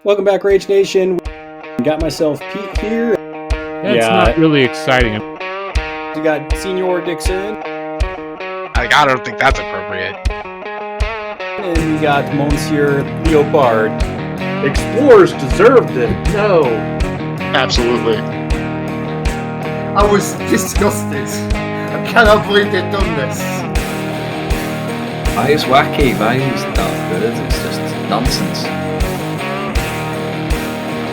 Welcome back, Rage Nation. Got myself Pete here. That's not really exciting. You got Senior Dixon. I don't think that's appropriate. And you got Monsieur Leopard. Explorers deserved it. No. Absolutely. I was disgusted. I cannot believe they've done this. It's wacky, it's not good, it's just nonsense.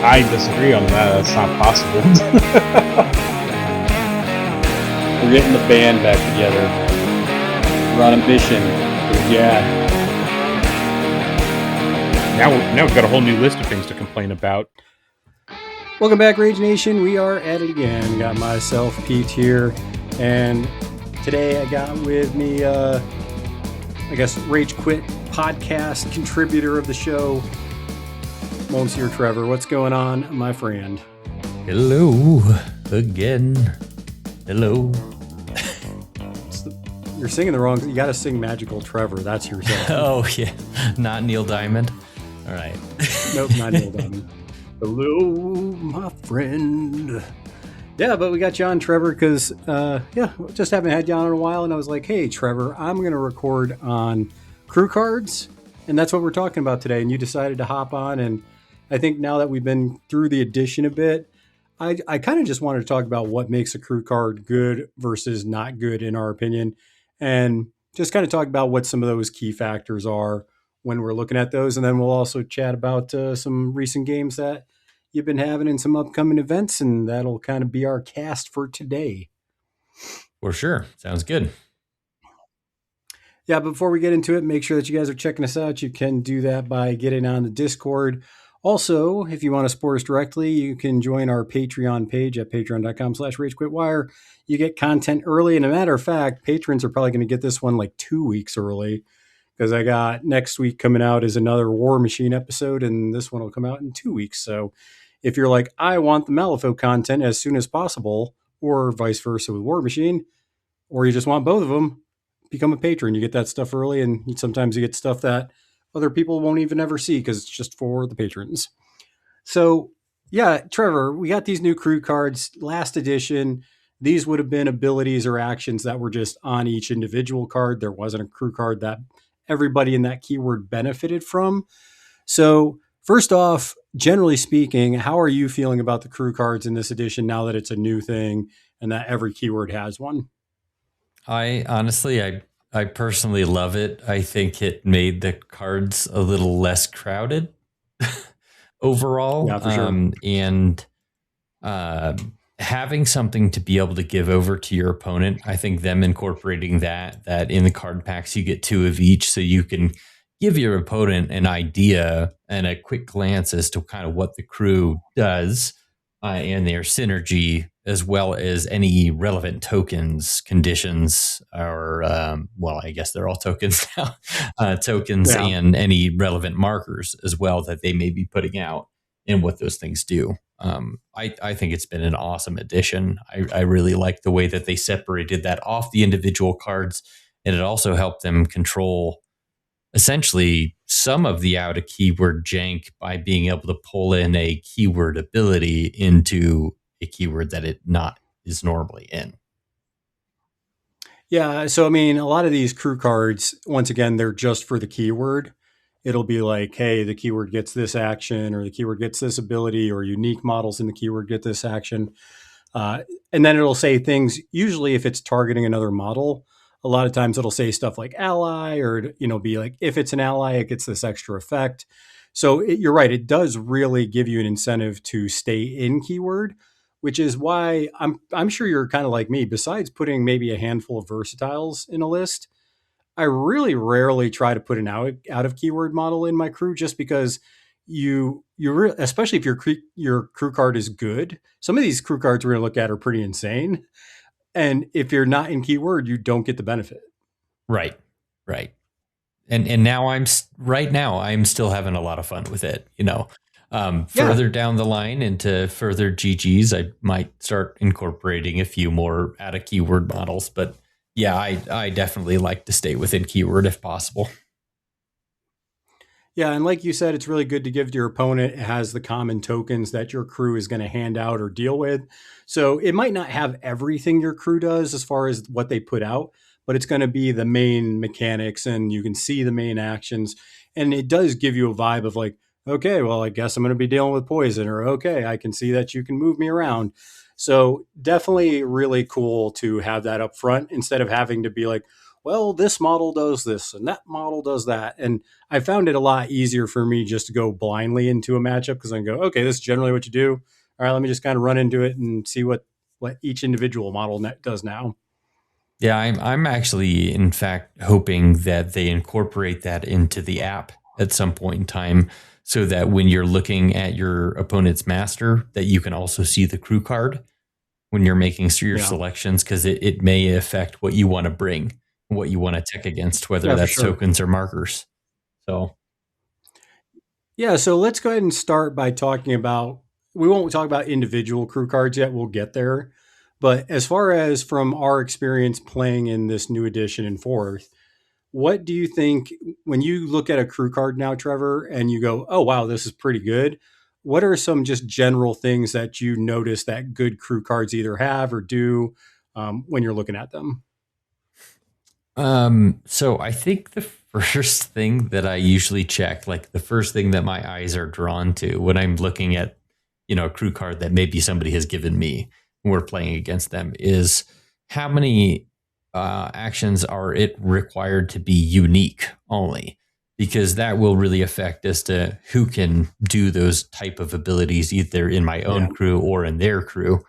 I disagree on that. That's not possible. We're getting the band back together. We're on a mission. Yeah. Now we've got a whole new list of things to complain about. Welcome back, Rage Nation. We are at it again. Got myself Pete here, and today I got with me, Rage Quit podcast contributor of the show, Monsieur Trevor. What's going on, my friend? Hello again. Hello. You're singing the wrong. You got to sing Magical Trevor. That's your song. Oh yeah, not Neil Diamond. All right. Nope, not Neil Diamond. Hello, my friend. Yeah, but we got you on, Trevor, because just haven't had you on in a while, and I was like, hey, Trevor, I'm going to record on crew cards, and that's what we're talking about today. And you decided to hop on, and I think now that we've been through the edition a bit, I kind of just wanted to talk about what makes a crew card good versus not good, in our opinion, and just kind of talk about what some of those key factors are when we're looking at those. And then we'll also chat about some recent games that you've been having and some upcoming events, and that'll kind of be our cast for today. For sure. Sounds good. Yeah, before we get into it, make sure that you guys are checking us out. You can do that by getting on the Discord. Also, if you want to support us directly, you can join our Patreon page at patreon.com/RageQuitWire. You get content early. And a matter of fact, patrons are probably going to get this one like 2 weeks early, because I got next week coming out is another War Machine episode, and this one will come out in 2 weeks. So if you're like, I want the malifaux content as soon as possible, or vice versa with War Machine, or you just want both of them, become a patron. You get that stuff early, and sometimes you get stuff that other people won't even ever see because it's just for the patrons. So yeah, Trevor, we got these new crew cards, last edition. These would have been abilities or actions that were just on each individual card. There wasn't a crew card that everybody in that keyword benefited from. So first off, generally speaking, how are you feeling about the crew cards in this edition now that it's a new thing and that every keyword has one? I personally love it. I think it made the cards a little less crowded overall. Yeah, for sure. And having something to be able to give over to your opponent, I think them incorporating that in the card packs, you get 2 of each, so you can give your opponent an idea and a quick glance as to kind of what the crew does and their synergy, as well as any relevant tokens, conditions, or, I guess they're all tokens now, and any relevant markers as well that they may be putting out and what those things do. I think it's been an awesome addition. I really like the way that they separated that off the individual cards, and it also helped them control essentially some of the out of keyword jank by being able to pull in a keyword ability into a keyword that it not is normally in. Yeah. So, I mean, a lot of these crew cards, once again, they're just for the keyword. It'll be like, hey, the keyword gets this action, or the keyword gets this ability, or unique models in the keyword get this action. And then it'll say things, usually if it's targeting another model, a lot of times it'll say stuff like ally, or, be like, if it's an ally, it gets this extra effect. So you're right. It does really give you an incentive to stay in keyword, which is why I'm sure you're kind of like me. Besides putting maybe a handful of versatiles in a list, I really rarely try to put an out of keyword model in my crew, just because especially if your crew card is good. Some of these crew cards we're going to look at are pretty insane. And if you're not in keyword, you don't get the benefit. Right. And now I'm still having a lot of fun with it. Further down the line into further GGs, I might start incorporating a few more out of keyword models. But yeah, I definitely like to stay within keyword if possible. Yeah, and like you said, it's really good to give to your opponent. It has the common tokens that your crew is going to hand out or deal with. So it might not have everything your crew does as far as what they put out, but it's going to be the main mechanics and you can see the main actions. And it does give you a vibe of like, okay, well, I guess I'm going to be dealing with poison, or okay, I can see that you can move me around. So definitely really cool to have that up front instead of having to be like, well, this model does this and that model does that. And I found it a lot easier for me just to go blindly into a matchup because I can go, okay, this is generally what you do. All right, let me just kind of run into it and see what each individual model does now. Yeah, I'm actually, in fact, hoping that they incorporate that into the app at some point in time, so that when you're looking at your opponent's master, that you can also see the crew card when you're making your Yeah, selections, because it may affect what you want to bring, what you want to tech against, whether yeah, for that's sure. tokens or markers. So, Yeah, so let's go ahead and start by talking about. We won't talk about individual crew cards yet. We'll get there. But as far as from our experience playing in this new edition in fourth, what do you think when you look at a crew card now, Trevor, and you go, oh, wow, this is pretty good? What are some just general things that you notice that good crew cards either have or do when you're looking at them? so I think the first thing that I usually check, like the first thing that my eyes are drawn to when I'm looking at, a crew card that maybe somebody has given me when we're playing against them, is how many actions are it required to be unique only, because that will really affect as to who can do those type of abilities either in my own Yeah. crew or in their crew.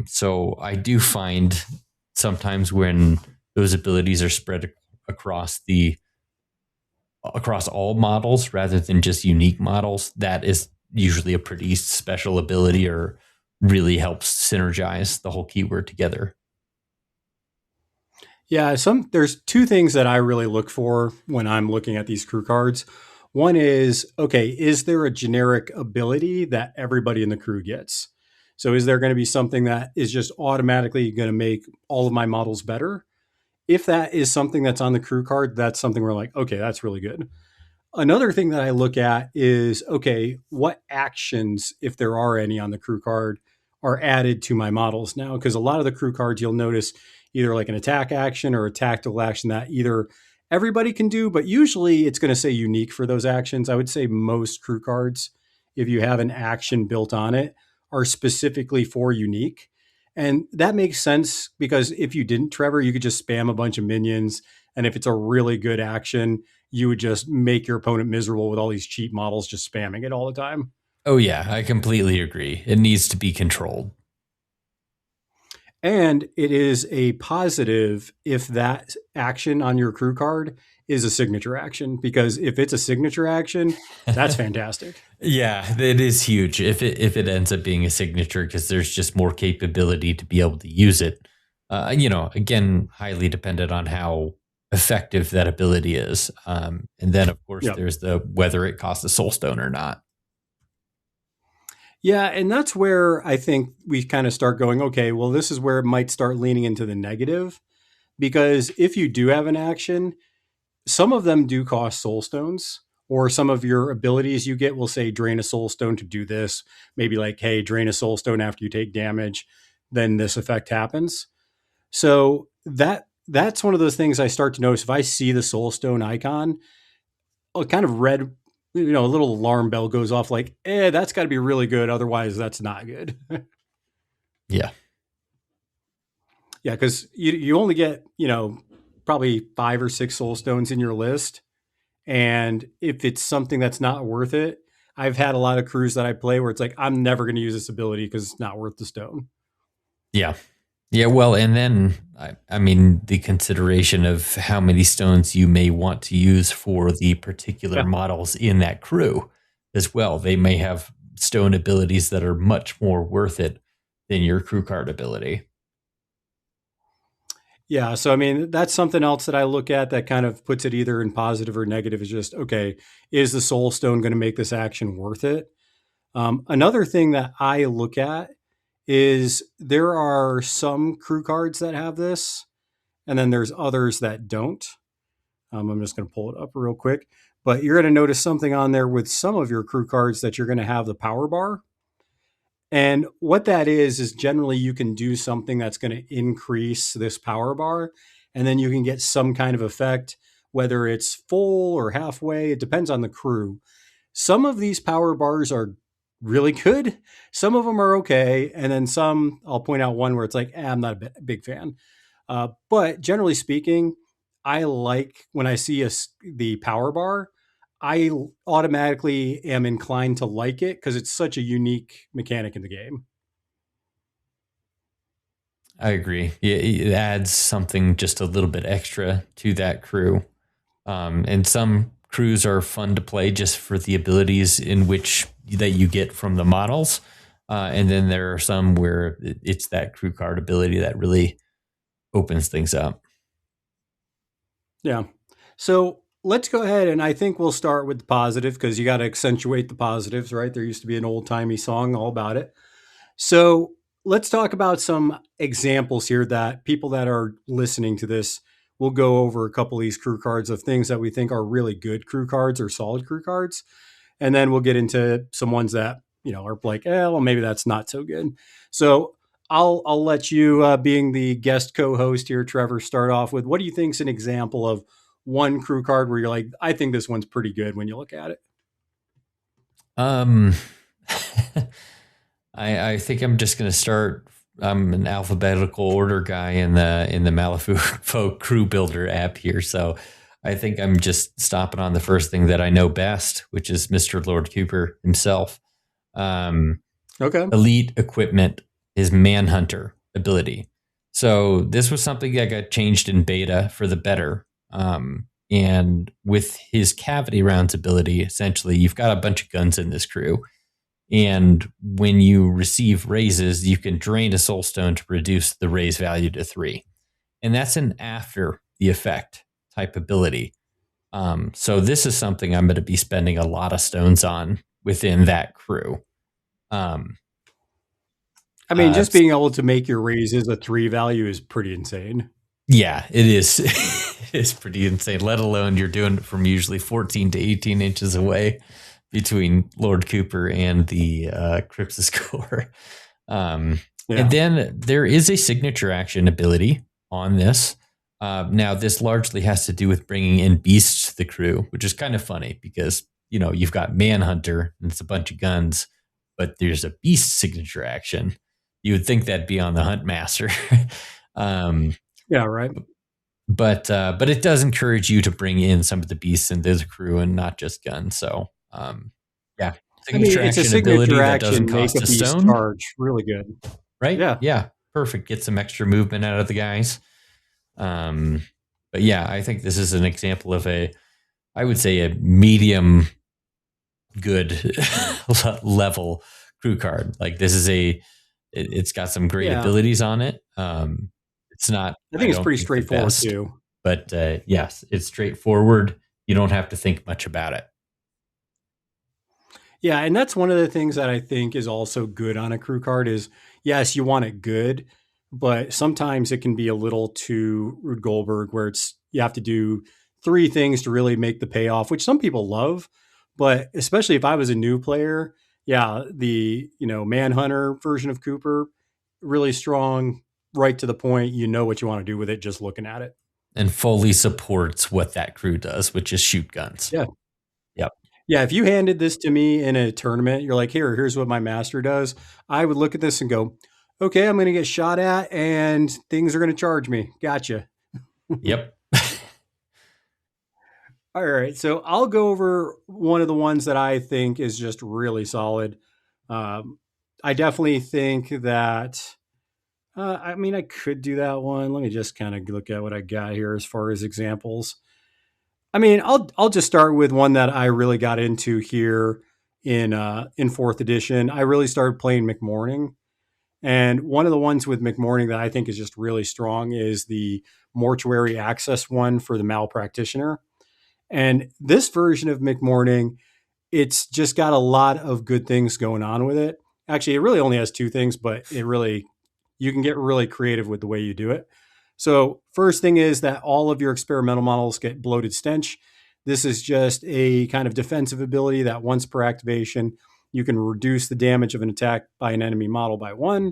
So I do find sometimes when those abilities are spread across across all models rather than just unique models, that is usually a pretty special ability or really helps synergize the whole keyword together. Yeah, there's two things that I really look for when I'm looking at these crew cards. One is, okay, is there a generic ability that everybody in the crew gets? So is there going to be something that is just automatically going to make all of my models better? If that is something that's on the crew card, that's something we're like, okay, that's really good. Another thing that I look at is, okay, what actions, if there are any on the crew card, are added to my models now? Because a lot of the crew cards, you'll notice either like an attack action or a tactical action that either everybody can do, but usually it's going to say unique for those actions. I would say most crew cards, if you have an action built on it, are specifically for unique. And that makes sense because if you didn't, Trevor, you could just spam a bunch of minions. And if it's a really good action, you would just make your opponent miserable with all these cheap models just spamming it all the time. Oh yeah, I completely agree. It needs to be controlled. And it is a positive if that action on your crew card is a signature action, because if it's a signature action, that's fantastic. Yeah, it is huge if it ends up being a signature, because there's just more capability to be able to use it. Again, highly dependent on how effective that ability is. And then, of course, Yep. there's the whether it costs a soul stone or not. Yeah, and that's where I think we kind of start going, okay, well, this is where it might start leaning into the negative, because if you do have an action, some of them do cost soul stones, or some of your abilities you get will say drain a soul stone to do this. Maybe like, hey, drain a soul stone after you take damage, then this effect happens. So that's one of those things I start to notice. If I see the soul stone icon, a kind of red, a little alarm bell goes off like, that's got to be really good. Otherwise, that's not good. Yeah. Yeah, because you only get, probably 5 or 6 soul stones in your list. And if it's something that's not worth it, I've had a lot of crews that I play where it's like, I'm never going to use this ability because it's not worth the stone. Yeah. Yeah. Well, and then, I mean, the consideration of how many stones you may want to use for the particular Yeah. models in that crew as well. They may have stone abilities that are much more worth it than your crew card ability. Yeah. So, I mean, that's something else that I look at that kind of puts it either in positive or negative is just, okay, is the soul stone going to make this action worth it? Another thing that I look at is there are some crew cards that have this, and then there's others that don't. I'm just going to pull it up real quick. but you're going to notice something on there with some of your crew cards that you're going to have the power bar. And what that is generally you can do something that's going to increase this power bar, and then you can get some kind of effect, whether it's full or halfway. It depends on the crew. Some of these power bars are really good. Some of them are okay. And then some, I'll point out one where it's like, I'm not a big fan. But generally speaking, I like when I see the power bar, I automatically am inclined to like it because it's such a unique mechanic in the game. I agree. It adds something just a little bit extra to that crew. And some crews are fun to play just for the abilities in which that you get from the models. And then there are some where it's that crew card ability that really opens things up. Yeah. So let's go ahead, and I think we'll start with the positive because you got to accentuate the positives, right? There used to be an old timey song all about it. So let's talk about some examples here that people that are listening to this will go over a couple of these crew cards of things that we think are really good crew cards or solid crew cards. And then we'll get into some ones that, are like, well, maybe that's not so good. So I'll let you, being the guest co-host here, Trevor, start off with what do you think is an example of one crew card where you're like, I think this one's pretty good when you look at it? I think I'm just going to start. I'm an alphabetical order guy in the malifaux crew builder app here, so I think I'm just stopping on the first thing that I know best, which is Mr. Lord Cooper himself. Okay. Elite equipment, his Manhunter ability. So this was something that got changed in beta for the better. And with his cavity rounds ability, essentially, you've got a bunch of guns in this crew. And when you receive raises, you can drain a soul stone to reduce the raise value to 3. And that's an after the effect type ability. So this is something I'm going to be spending a lot of stones on within that crew. I mean, just being able to make your raises a 3 value is pretty insane. Yeah, it is. It's pretty insane, let alone you're doing it from usually 14 to 18 inches away between Lord Cooper and the Cripsis core. And then there is a signature action ability on this. Now, this largely has to do with bringing in beasts to the crew, which is kind of funny because, you've got Manhunter and it's a bunch of guns, but there's a beast signature action. You would think that'd be on the Hunt Master. Yeah, right. But it does encourage you to bring in some of the beasts into the crew and not just guns. So, yeah. It's a signature action that doesn't cost a stone. Charge. Really good. Right? Yeah. Perfect. Get some extra movement out of the guys. But yeah, I think this is an example of I would say a medium good level crew card. Like this is it's got some great abilities on it. It's not. I think it's pretty straightforward too. But yes, it's straightforward. You don't have to think much about it. Yeah, and that's one of the things that I think is also good on a crew card is, yes, you want it good, but sometimes it can be a little too Rube Goldberg where you have to do 3 things to really make the payoff, which some people love. But especially if I was a new player, the Manhunter version of Cooper, really strong, right to the point. You know what you want to do with it just looking at it. And fully supports what that crew does, which is shoot guns. Yeah. Yep. Yeah, if you handed this to me in a tournament, you're like, here's what my master does. I would look at this and go, okay, I'm going to get shot at and things are going to charge me. Gotcha. Yep. All right. So I'll go over one of the ones that I think is just really solid. I definitely think that, I could do that one. Let me just kind of look at what I got here as far as examples. I'll just start with one that I really got into here in 4th edition. I really started playing McMorning. And one of the ones with McMorning that I think is just really strong is the mortuary access one for the malpractitioner. And this version of McMorning, it's just got a lot of good things going on with it. Actually, it really only has 2 things, but you can get really creative with the way you do it. So first thing is that all of your experimental models get bloated stench. This is just a kind of defensive ability that once per activation, you can reduce the damage of an attack by an enemy model by 1.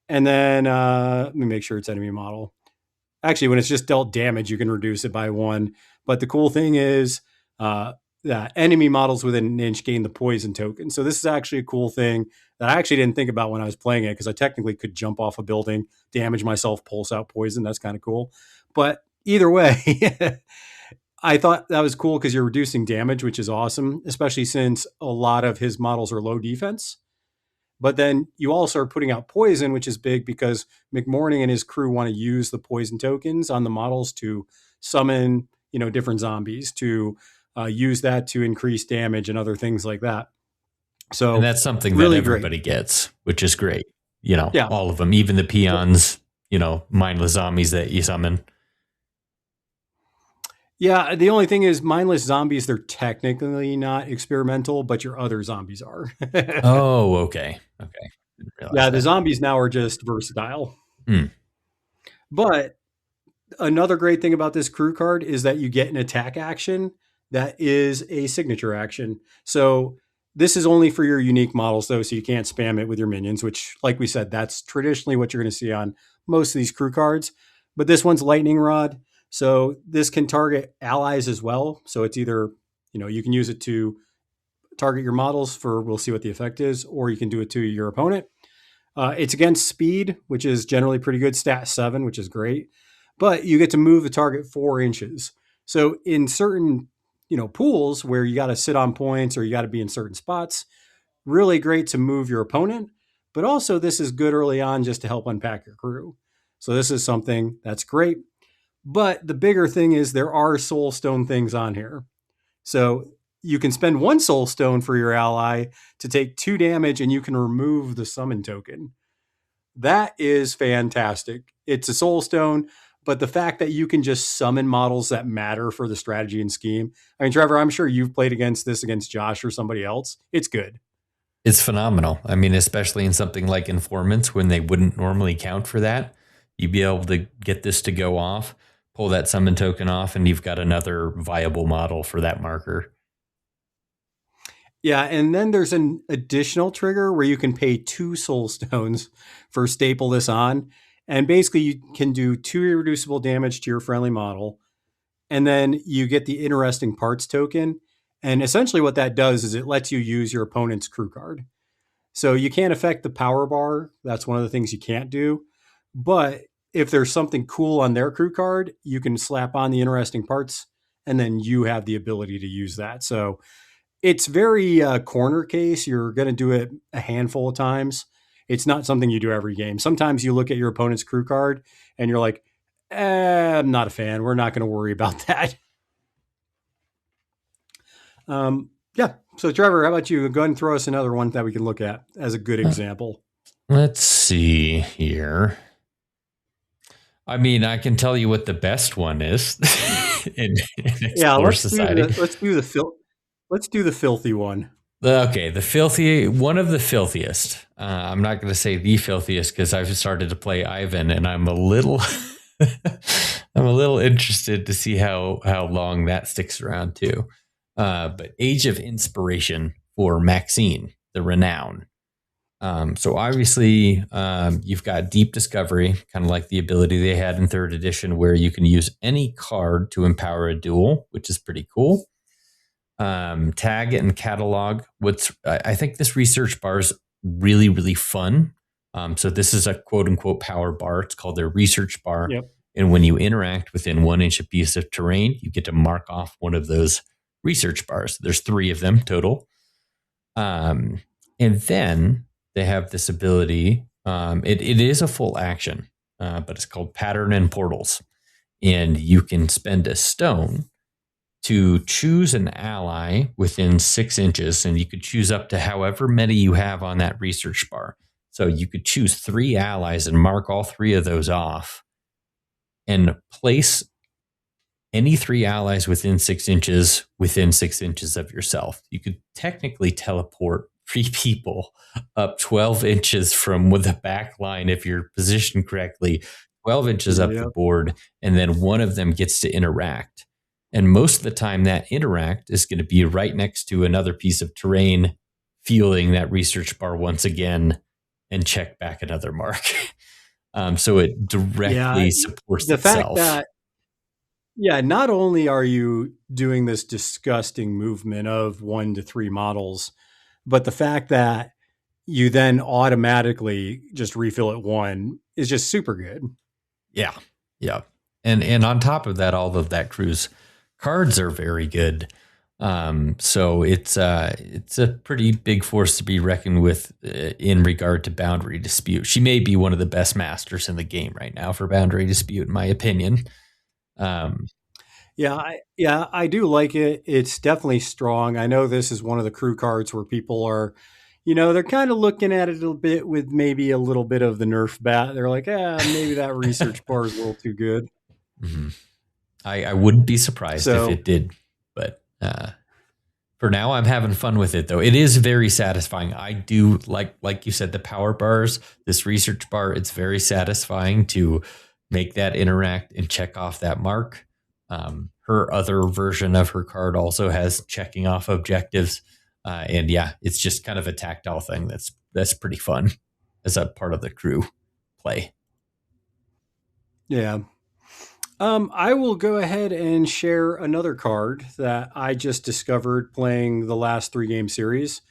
And then let me make sure it's enemy model. Actually, when it's just dealt damage, you can reduce it by 1. But the cool thing is that enemy models within an inch gain the poison token. So this is actually a cool thing that I actually didn't think about when I was playing it, because I technically could jump off a building, damage myself, pulse out poison. That's kind of cool. But either way, I thought that was cool because you're reducing damage, which is awesome, especially since a lot of his models are low defense. But then you also are putting out poison, which is big because McMorning and his crew want to use the poison tokens on the models to summon, different zombies, to use that to increase damage and other things like that. So and that's something really that everybody gets, which is great. Yeah. All of them, even the peons, mindless zombies that you summon. Yeah, the only thing is mindless zombies, they're technically not experimental, but your other zombies are. Oh, okay. Yeah, the zombies now are just versatile. But another great thing about this crew card is that you get an attack action that is a signature action. So this is only for your unique models, though, so you can't spam it with your minions, which, like we said, that's traditionally what you're going to see on most of these crew cards. But this one's Lightning Rod. So this can target allies as well. So it's either, you can use it to target your models we'll see what the effect is, or you can do it to your opponent. It's against speed, which is generally pretty good, stat 7, which is great. But you get to move the target 4 inches. So in certain, pools where you got to sit on points or you got to be in certain spots, really great to move your opponent. But also this is good early on just to help unpack your crew. So this is something that's great. But the bigger thing is there are soul stone things on here. So you can spend 1 soul stone for your ally to take 2 damage and you can remove the summon token. That is fantastic. It's a soul stone, but the fact that you can just summon models that matter for the strategy and scheme. I mean, Trevor, I'm sure you've played against Josh or somebody else. It's good. It's phenomenal. I mean, especially in something like Informants when they wouldn't normally count for that. You'd be able to get this to go off, pull that summon token off, and you've got another viable model for that marker. Yeah, and then there's an additional trigger where you can pay 2 soul stones for staple this on. And basically you can do 2 irreducible damage to your friendly model. And then you get the interesting parts token. And essentially what that does is it lets you use your opponent's crew card. So you can't affect the power bar. That's one of the things you can't do. But if there's something cool on their crew card, you can slap on the interesting parts and then you have the ability to use that. So it's very corner case. You're going to do it a handful of times. It's not something you do every game. Sometimes you look at your opponent's crew card and you're like, I'm not a fan. We're not going to worry about that. Yeah. So Trevor, how about you? Go ahead and throw us another one that we can look at as a good example. Let's see here. I mean, I can tell you what the best one is in Explore Society. Let's do the filthy one. Okay, one of the filthiest. I'm not going to say the filthiest because I've started to play Ivan, and I'm a little, interested to see how long that sticks around too. But Age of Inspiration for Maxine, the Renown. So obviously, you've got Deep Discovery, kind of like the ability they had in 3rd edition, where you can use any card to empower a duel, which is pretty cool. Tag and catalog. I think this research bar is really, really fun. So this is a quote unquote power bar. It's called their research bar. Yep. And when you interact within 1 inch a piece of terrain, you get to mark off one of those research bars. There's 3 of them total. And then they have this ability. It is a full action, but it's called Pattern and Portals. And you can spend a stone to choose an ally within 6 inches, and you could choose up to however many you have on that research bar. So you could choose 3 allies and mark all 3 of those off and place any 3 allies within 6 inches of yourself. You could technically teleport 3 people up 12 inches from the back line if you're positioned correctly, 12 inches up the board, and then one of them gets to interact. And most of the time, that interact is going to be right next to another piece of terrain, fueling that research bar once again, and check back another mark. So it directly supports the itself. fact that, not only are you doing this disgusting movement of 1 to 3 models, but the fact that you then automatically just refill at 1 is just super good. Yeah. And on top of that, all of that crew's cards are very good. So it's a pretty big force to be reckoned with in regard to Boundary Dispute. She may be one of the best masters in the game right now for Boundary Dispute, in my opinion. I do like it. It's definitely strong. I know this is one of the crew cards where people are, they're kind of looking at it a little bit with maybe a little bit of the nerf bat. They're like, maybe that research bar is a little too good. Mm-hmm. I wouldn't be surprised if it did, but for now, I'm having fun with it, though. It is very satisfying. I do like you said, the power bars, this research bar. It's very satisfying to make that interact and check off that mark. Her other version of her card also has checking off objectives, and it's just kind of a tactile thing. That's pretty fun as a part of the crew play. Yeah. I will go ahead and share another card that I just discovered playing the last 3 game series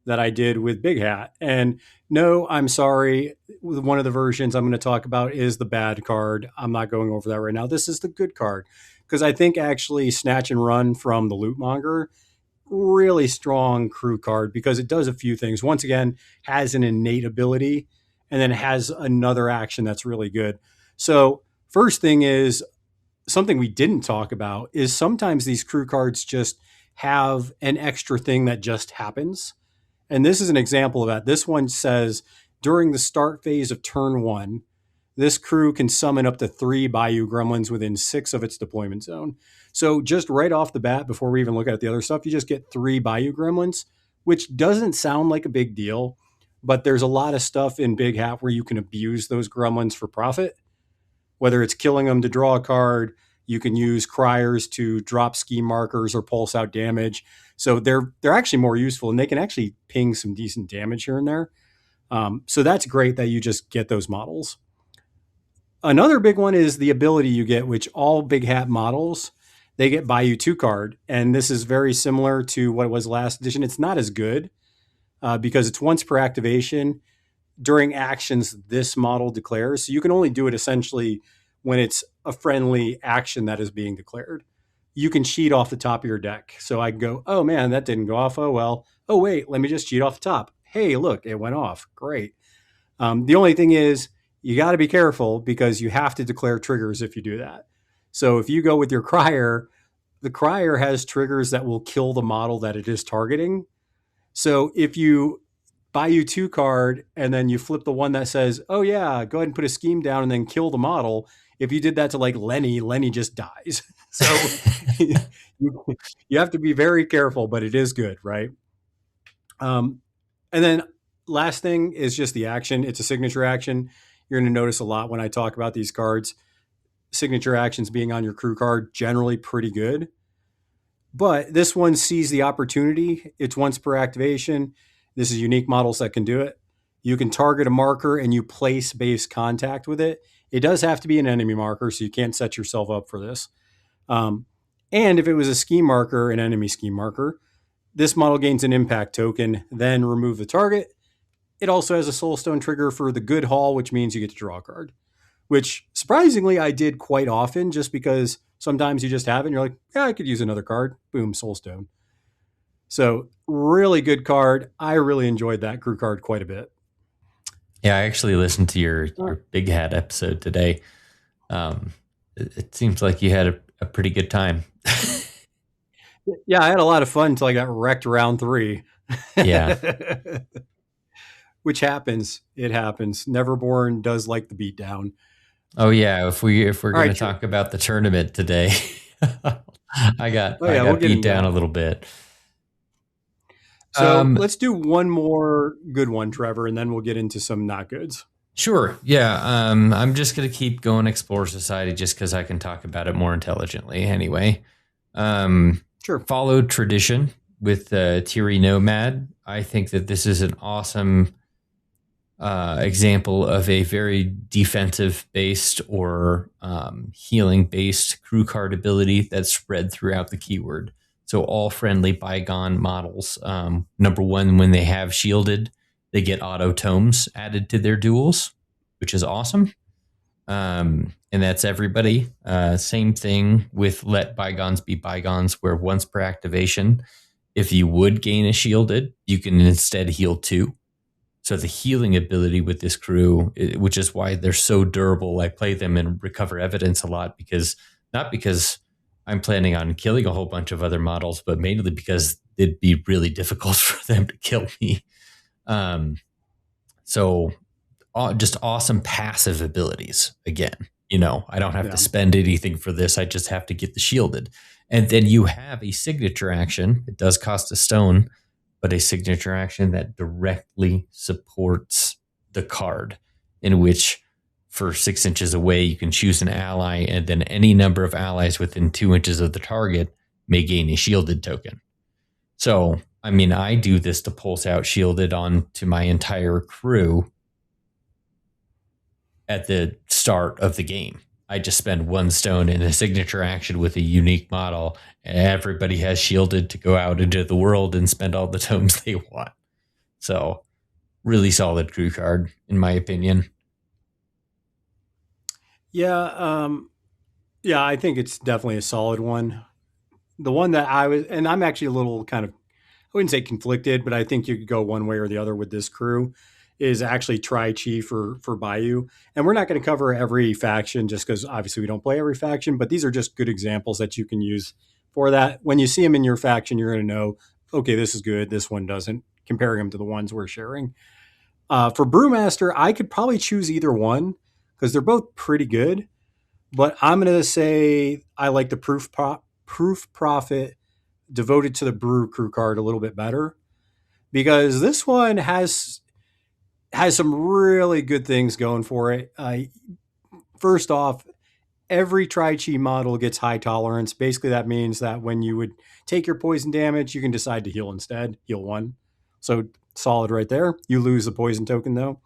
that I did with Big Hat. And no, I'm sorry. One of the versions I'm going to talk about is the bad card. I'm not going over that right now. This is the good card because I think actually Snatch and Run from the Lootmonger, really strong crew card because it does a few things. Once again, has an innate ability and then has another action that's really good. So first thing is, something we didn't talk about is sometimes these crew cards just have an extra thing that just happens. And this is an example of that. This one says, during the start phase of turn 1, this crew can summon up to 3 Bayou Gremlins within 6 of its deployment zone. So just right off the bat, before we even look at the other stuff, you just get 3 Bayou Gremlins, which doesn't sound like a big deal, but there's a lot of stuff in Big Hat where you can abuse those gremlins for profit. Whether it's killing them to draw a card, you can use criers to drop scheme markers or pulse out damage. So they're actually more useful, and they can actually ping some decent damage here and there. So that's great that you just get those models. Another big one is the ability you get, which all Big Hat models, they get Bayou 2 card. And this is very similar to what it was last edition. It's not as good because it's once per activation. During actions, this model declares. So you can only do it essentially when it's a friendly action that is being declared. You can cheat off the top of your deck. So I can go, oh man, that didn't go off. Oh, well. Oh, wait, let me just cheat off the top. Hey, look, it went off. Great. The only thing is you got to be careful because you have to declare triggers if you do that. So if you go with your crier, the crier has triggers that will kill the model that it is targeting. So if you Bayou 2 card and then you flip the one that says, oh yeah, go ahead and put a scheme down and then kill the model. If you did that to like Lenny just dies. So you have to be very careful, but it is good, right? And then last thing is just the action. It's a signature action. You're going to notice a lot when I talk about these cards. Signature actions being on your crew card, generally pretty good. But this one sees the opportunity. It's once per activation. This is unique models that can do it. You can target a marker and you place base contact with it. It does have to be an enemy marker, so you can't set yourself up for this. And if it was a scheme marker, an enemy scheme marker, this model gains an impact token, then remove the target. It also has a soulstone trigger for the good haul, which means you get to draw a card, which surprisingly I did quite often just because sometimes you just have it and you're like, yeah, I could use another card. Boom, soulstone. So really good card. I really enjoyed that crew card quite a bit. Yeah, I actually listened to your Big Hat episode today. It seems like you had a pretty good time. Yeah, I had a lot of fun until I got wrecked round 3. Yeah. Which happens. It happens. Neverborn does like the beatdown. Oh yeah, if we're going to talk about the tournament today, I got beat down a little bit. So let's do one more good one, Trevor, and then we'll get into some not goods. Sure. Yeah. I'm just going to keep going Explore Society just because I can talk about it more intelligently anyway. Sure. Followed tradition with Tiri Nomad. I think that this is an awesome example of a very defensive based or healing based crew card ability that's spread throughout the keyword. So all friendly bygone models, number one, when they have shielded, they get auto tomes added to their duels, which is awesome. And that's everybody. Same thing with let bygones be bygones, where once per activation, if you would gain a shielded, you can instead heal 2. So the healing ability with this crew, which is why they're so durable. I play them in Recover Evidence a lot not because I'm planning on killing a whole bunch of other models, but mainly because it'd be really difficult for them to kill me. So just awesome passive abilities again. I don't have to spend anything for this. I just have to get the shielded. And then you have a signature action. It does cost a stone, but a signature action that directly supports the card, in which for 6 inches away, you can choose an ally, and then any number of allies within 2 inches of the target may gain a shielded token. So, I do this to pulse out shielded onto my entire crew at the start of the game. I just spend 1 stone in a signature action with a unique model. Everybody has shielded to go out into the world and spend all the tomes they want. So, really solid crew card, in my opinion. Yeah, I think it's definitely a solid one. The one that I'm actually a little kind of, I wouldn't say conflicted, but I think you could go one way or the other with this crew, is actually Tri-Chi for Bayou. And we're not going to cover every faction just because obviously we don't play every faction, but these are just good examples that you can use for that. When you see them in your faction, you're going to know, okay, this is good, this one doesn't, comparing them to the ones we're sharing. For Brewmaster, I could probably choose either one because they're both pretty good, but I'm going to say I like the Proof Prophet devoted to the Brew crew card a little bit better, because this one has some really good things going for it. First off, every Tri-Chi model gets high tolerance. Basically, that means that when you would take your poison damage, you can decide to heal instead, heal 1. So solid right there. You lose the poison token though.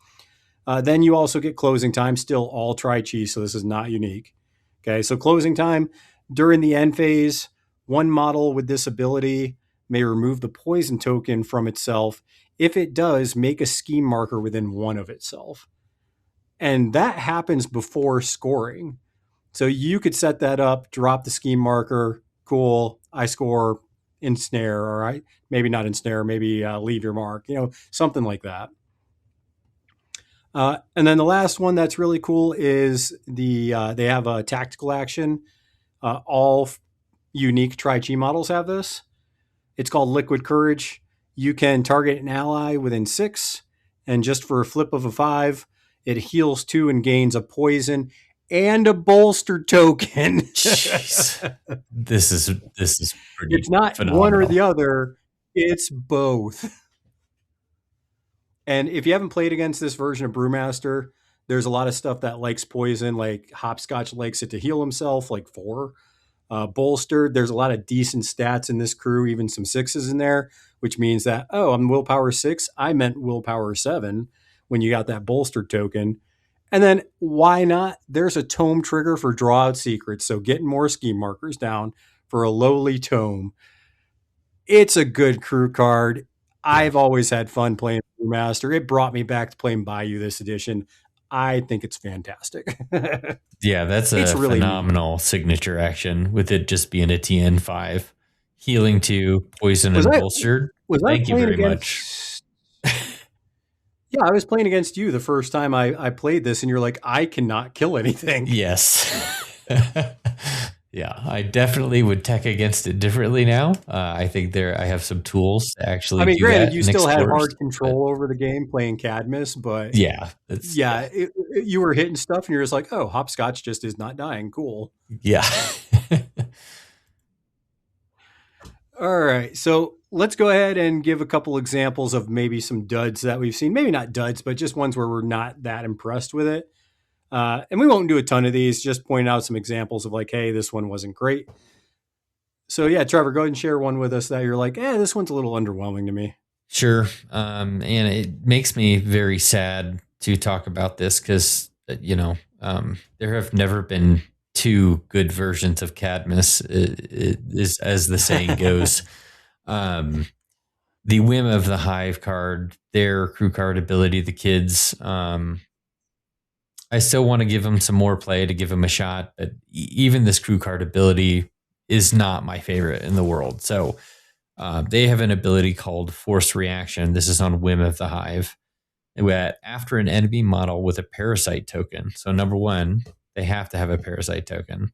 Then you also get closing time, still all Tri-Chi, so this is not unique. Okay, so closing time during the end phase, one model with this ability may remove the poison token from itself. If it does, make a scheme marker within 1 of itself. And that happens before scoring. So you could set that up, drop the scheme marker, cool, I score, ensnare, all right? Maybe not ensnare, maybe leave your mark, something like that. And then the last one that's really cool is they have a tactical action. All unique Tri-Chi models have this. It's called Liquid Courage. You can target an ally within 6, and just for a flip of a 5, it heals 2 and gains a poison and a bolster token. Jeez. This is pretty. It's not phenomenal. One or the other; it's both. And if you haven't played against this version of Brewmaster, there's a lot of stuff that likes poison, like Hopscotch likes it to heal himself, like 4. Bolstered, there's a lot of decent stats in this crew, even some 6s in there, which means that, I'm willpower 6. I meant willpower 7 when you got that bolstered token. And then why not? There's a tome trigger for draw out secrets. So getting more scheme markers down for a lowly tome. It's a good crew card. I've always had fun playing Master. It brought me back to playing Bayou this edition. I think it's fantastic. Yeah, that's a really phenomenal signature action with it just being a TN5. Healing 2, poison and bolstered. Thank you very much. Yeah, I was playing against you the first time I played this, and you're like, I cannot kill anything. Yes. Yeah, I definitely would tech against it differently now. I think I have some tools to actually do granted, that. you still had hard control over the game playing Cadmus, but yeah. You were hitting stuff, and you're just like, oh, Hopscotch just is not dying. Cool. Yeah. All right, so let's go ahead and give a couple examples of maybe some duds that we've seen. Maybe not duds, but just ones where we're not that impressed with it. And we won't do a ton of these, just point out some examples of like, hey, this one wasn't great. So yeah, Trevor, go ahead and share one with us that you're like, this one's a little underwhelming to me. Sure. And it makes me very sad to talk about this because, there have never been two good versions of Cadmus, as the saying goes. The Whim of the Hive card, their crew card ability, the kids, I still want to give them some more play to give them a shot, but even this crew card ability is not my favorite in the world. So they have an ability called Force Reaction. This is on Whim of the Hive. That after an enemy model with a parasite token. So number one, they have to have a parasite token.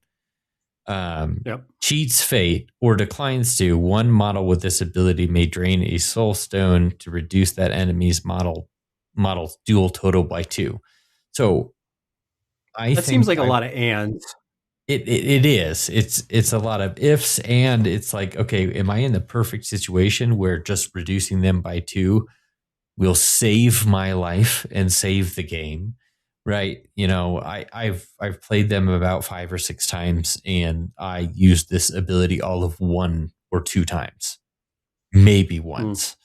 Cheats fate or declines to, one model with this ability may drain a soul stone to reduce that enemy's model's dual total by 2. So I think seems like a lot of ands. It is. It's a lot of ifs, and it's like, okay, am I in the perfect situation where just reducing them by 2 will save my life and save the game? Right. I've played them about 5 or 6 times, and I used this ability all of 1 or 2 times, maybe once.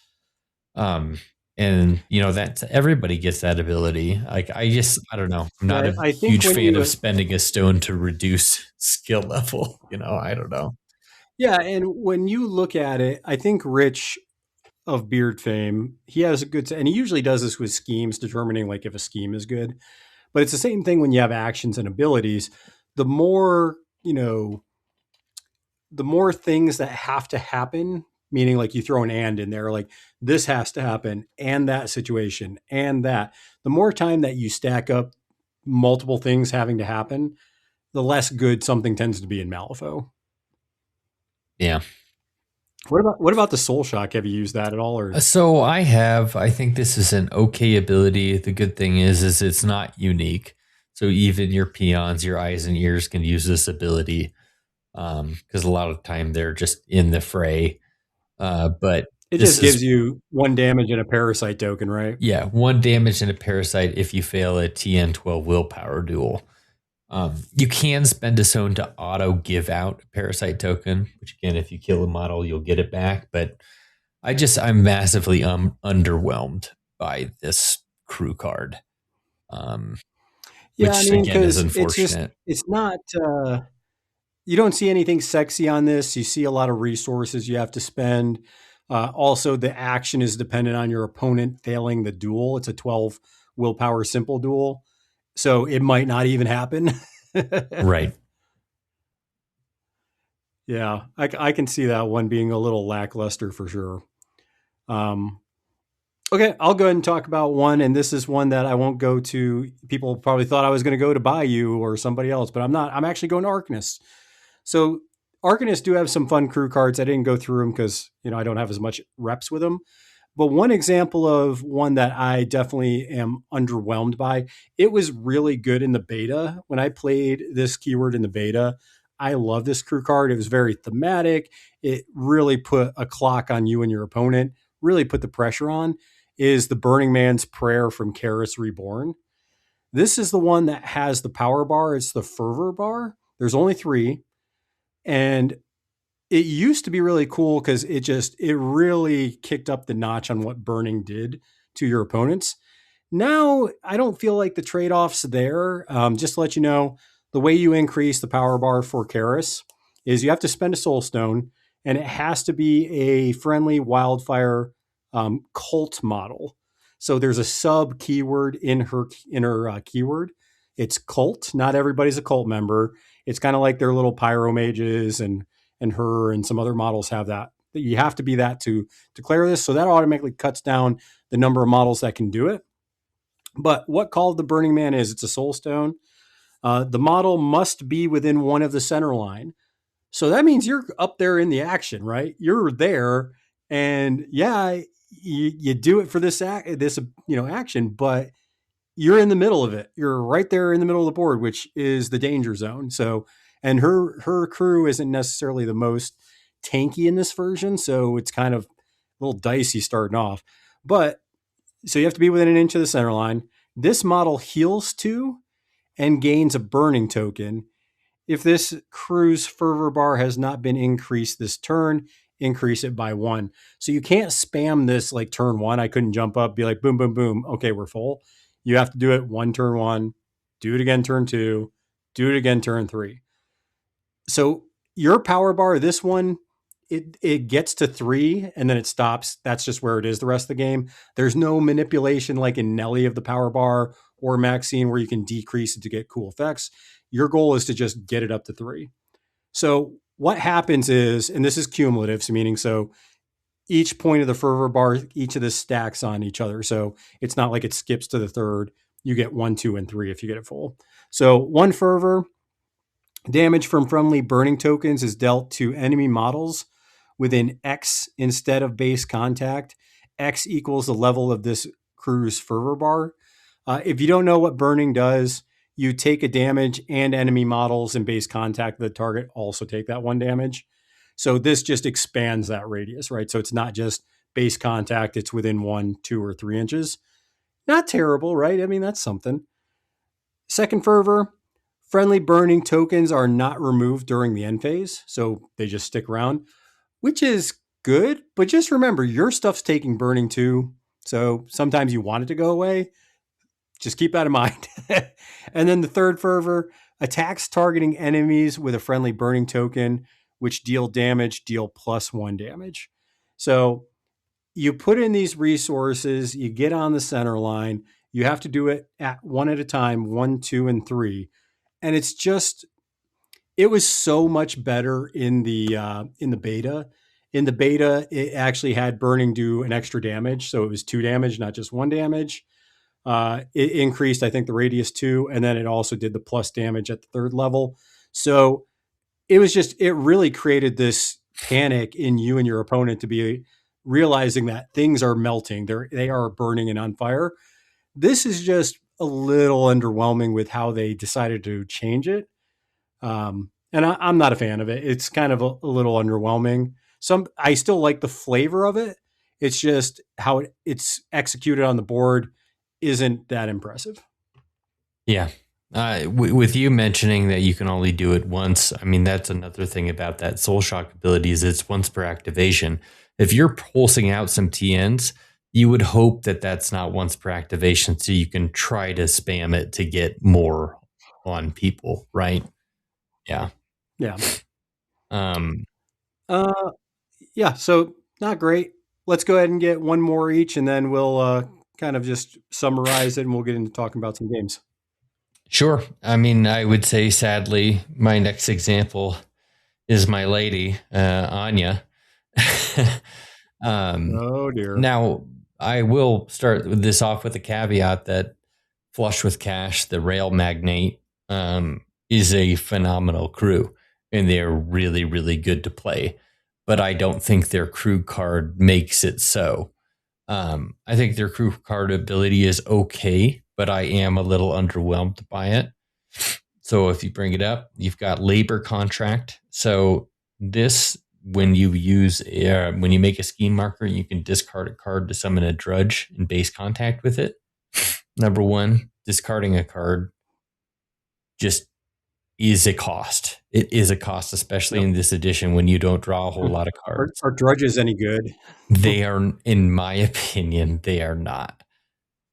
And that everybody gets that ability. Like I don't know. I'm not a huge fan of spending a stone to reduce skill level. I don't know. Yeah, and when you look at it, I think Rich of Beard fame, he has a good, and he usually does this with schemes, determining like if a scheme is good. But it's the same thing when you have actions and abilities. The more, the more things that have to happen, meaning like you throw an and in there, like this has to happen and that situation and that, the more time that you stack up multiple things having to happen, the less good something tends to be in malifaux. Yeah. What about the Soul Shock? Have you used that at all? Or so I have. I think this is an okay ability. The good thing is it's not unique. So even your peons, your eyes and ears can use this ability, because a lot of the time they're just in the fray. But it just gives you 1 damage and a parasite token, right? Yeah, 1 damage and a parasite if you fail a TN12 willpower duel. You can spend a stone to auto give out a parasite token, which again, if you kill a model, you'll get it back. But I'm massively underwhelmed by this crew card. Which again is unfortunate. It's not. You don't see anything sexy on this. You see a lot of resources you have to spend. Also, the action is dependent on your opponent failing the duel. It's a 12 willpower simple duel, so it might not even happen. Right. Yeah, I can see that one being a little lackluster for sure. Okay, I'll go ahead and talk about one, and this is one that I won't go to. People probably thought I was going to go to Bayou or somebody else, but I'm not. I'm actually going to Arcanist. So Arcanists do have some fun crew cards. I didn't go through them because, I don't have as much reps with them. But one example of one that I definitely am underwhelmed by, it was really good in the beta. When I played this keyword in the beta, I love this crew card. It was very thematic. It really put a clock on you and your opponent, really put the pressure on, is the Burning Man's Prayer from Karis Reborn. This is the one that has the power bar. It's the fervor bar. There's only 3. And it used to be really cool because it really kicked up the notch on what burning did to your opponents. Now, I don't feel like the trade-off's there. Just to let you know, the way you increase the power bar for Karis is you have to spend a soul stone, and it has to be a friendly wildfire cult model. So there's a sub keyword in her keyword. It's cult. Not everybody's a cult member. It's kind of like their little pyro mages and her and some other models have that. You have to be that to declare this. So that automatically cuts down the number of models that can do it. But what Call of the Burning Man is, it's a soul stone. The model must be within one of the center line. So that means you're up there in the action, right? You're there, and yeah, you do it for this action, but you're in the middle of it. You're right there in the middle of the board, which is the danger zone. So, and her crew isn't necessarily the most tanky in this version, so it's kind of a little dicey starting off. But so you have to be within an inch of the center line. This model heals 2 and gains a burning token. If this crew's fervor bar has not been increased this turn, increase it by 1. So you can't spam this like turn 1. I couldn't jump up, be like, boom, boom, boom. Okay, we're full. You have to do it one turn 1, do it again turn 2, do it again turn 3. So your power bar, this one, it gets to 3 and then it stops. That's just where it is the rest of the game. There's no manipulation like in Nelly of the power bar or Maxine where you can decrease it to get cool effects. Your goal is to just get it up to 3. So what happens is, and this is cumulative, so meaning so each point of the fervor bar, each of the stacks on each other. So it's not like it skips to the 3rd. You get 1, 2, and 3 if you get it full. So 1 fervor, damage from friendly burning tokens is dealt to enemy models within X instead of base contact. X equals the level of this crew's fervor bar. If you don't know what burning does, you take a damage and enemy models in base contact with the target also take that 1 damage. So this just expands that radius, right? So it's not just base contact, it's within 1, 2, or 3 inches. Not terrible, right? I mean, that's something. Second fervor, friendly burning tokens are not removed during the end phase, so they just stick around, which is good. But just remember, your stuff's taking burning too, so sometimes you want it to go away. Just keep that in mind. And then the third fervor, attacks targeting enemies with a friendly burning token, which deal damage, deal +1 damage. So you put in these resources, you get on the center line, you have to do it at one at a time, 1, 2, and 3. And it's just, it was so much better in the beta. In the beta, it actually had burning do an extra damage. So it was 2 damage, not just 1 damage. It increased, I think, the radius 2, and then it also did the plus damage at the 3rd level. So it was just, it really created this panic in you and your opponent to be realizing that things are melting. They are burning and on fire. This is just a little underwhelming with how they decided to change it. And I'm not a fan of it. It's kind of a little underwhelming. I still like the flavor of it. It's just how it's executed on the board isn't that impressive. Yeah. With you mentioning that you can only do it once, I mean, that's another thing about that Soul Shock ability is it's once per activation. If you're pulsing out some TNs, you would hope that that's not once per activation, so you can try to spam it to get more on people, right? Yeah. Yeah. Yeah, so not great. Let's go ahead and get one more each, and then we'll kind of just summarize it, and we'll get into talking about some games. Sure. I mean, I would say, sadly, my next example is my lady, Anya. Oh, dear. Now, I will start this off with a caveat that Flush with Cash, the rail magnate, is a phenomenal crew, and they're really, really good to play. But I don't think their crew card makes it so. I think their crew card ability is okay, but I am a little underwhelmed by it. So if you bring it up, you've got labor contract. So this, when you make a scheme marker, you can discard a card to summon a drudge in base contact with it. Number one, discarding a card just is a cost. It is a cost, especially in this edition when you don't draw a whole lot of cards. Are drudges any good? They are, in my opinion, they are not.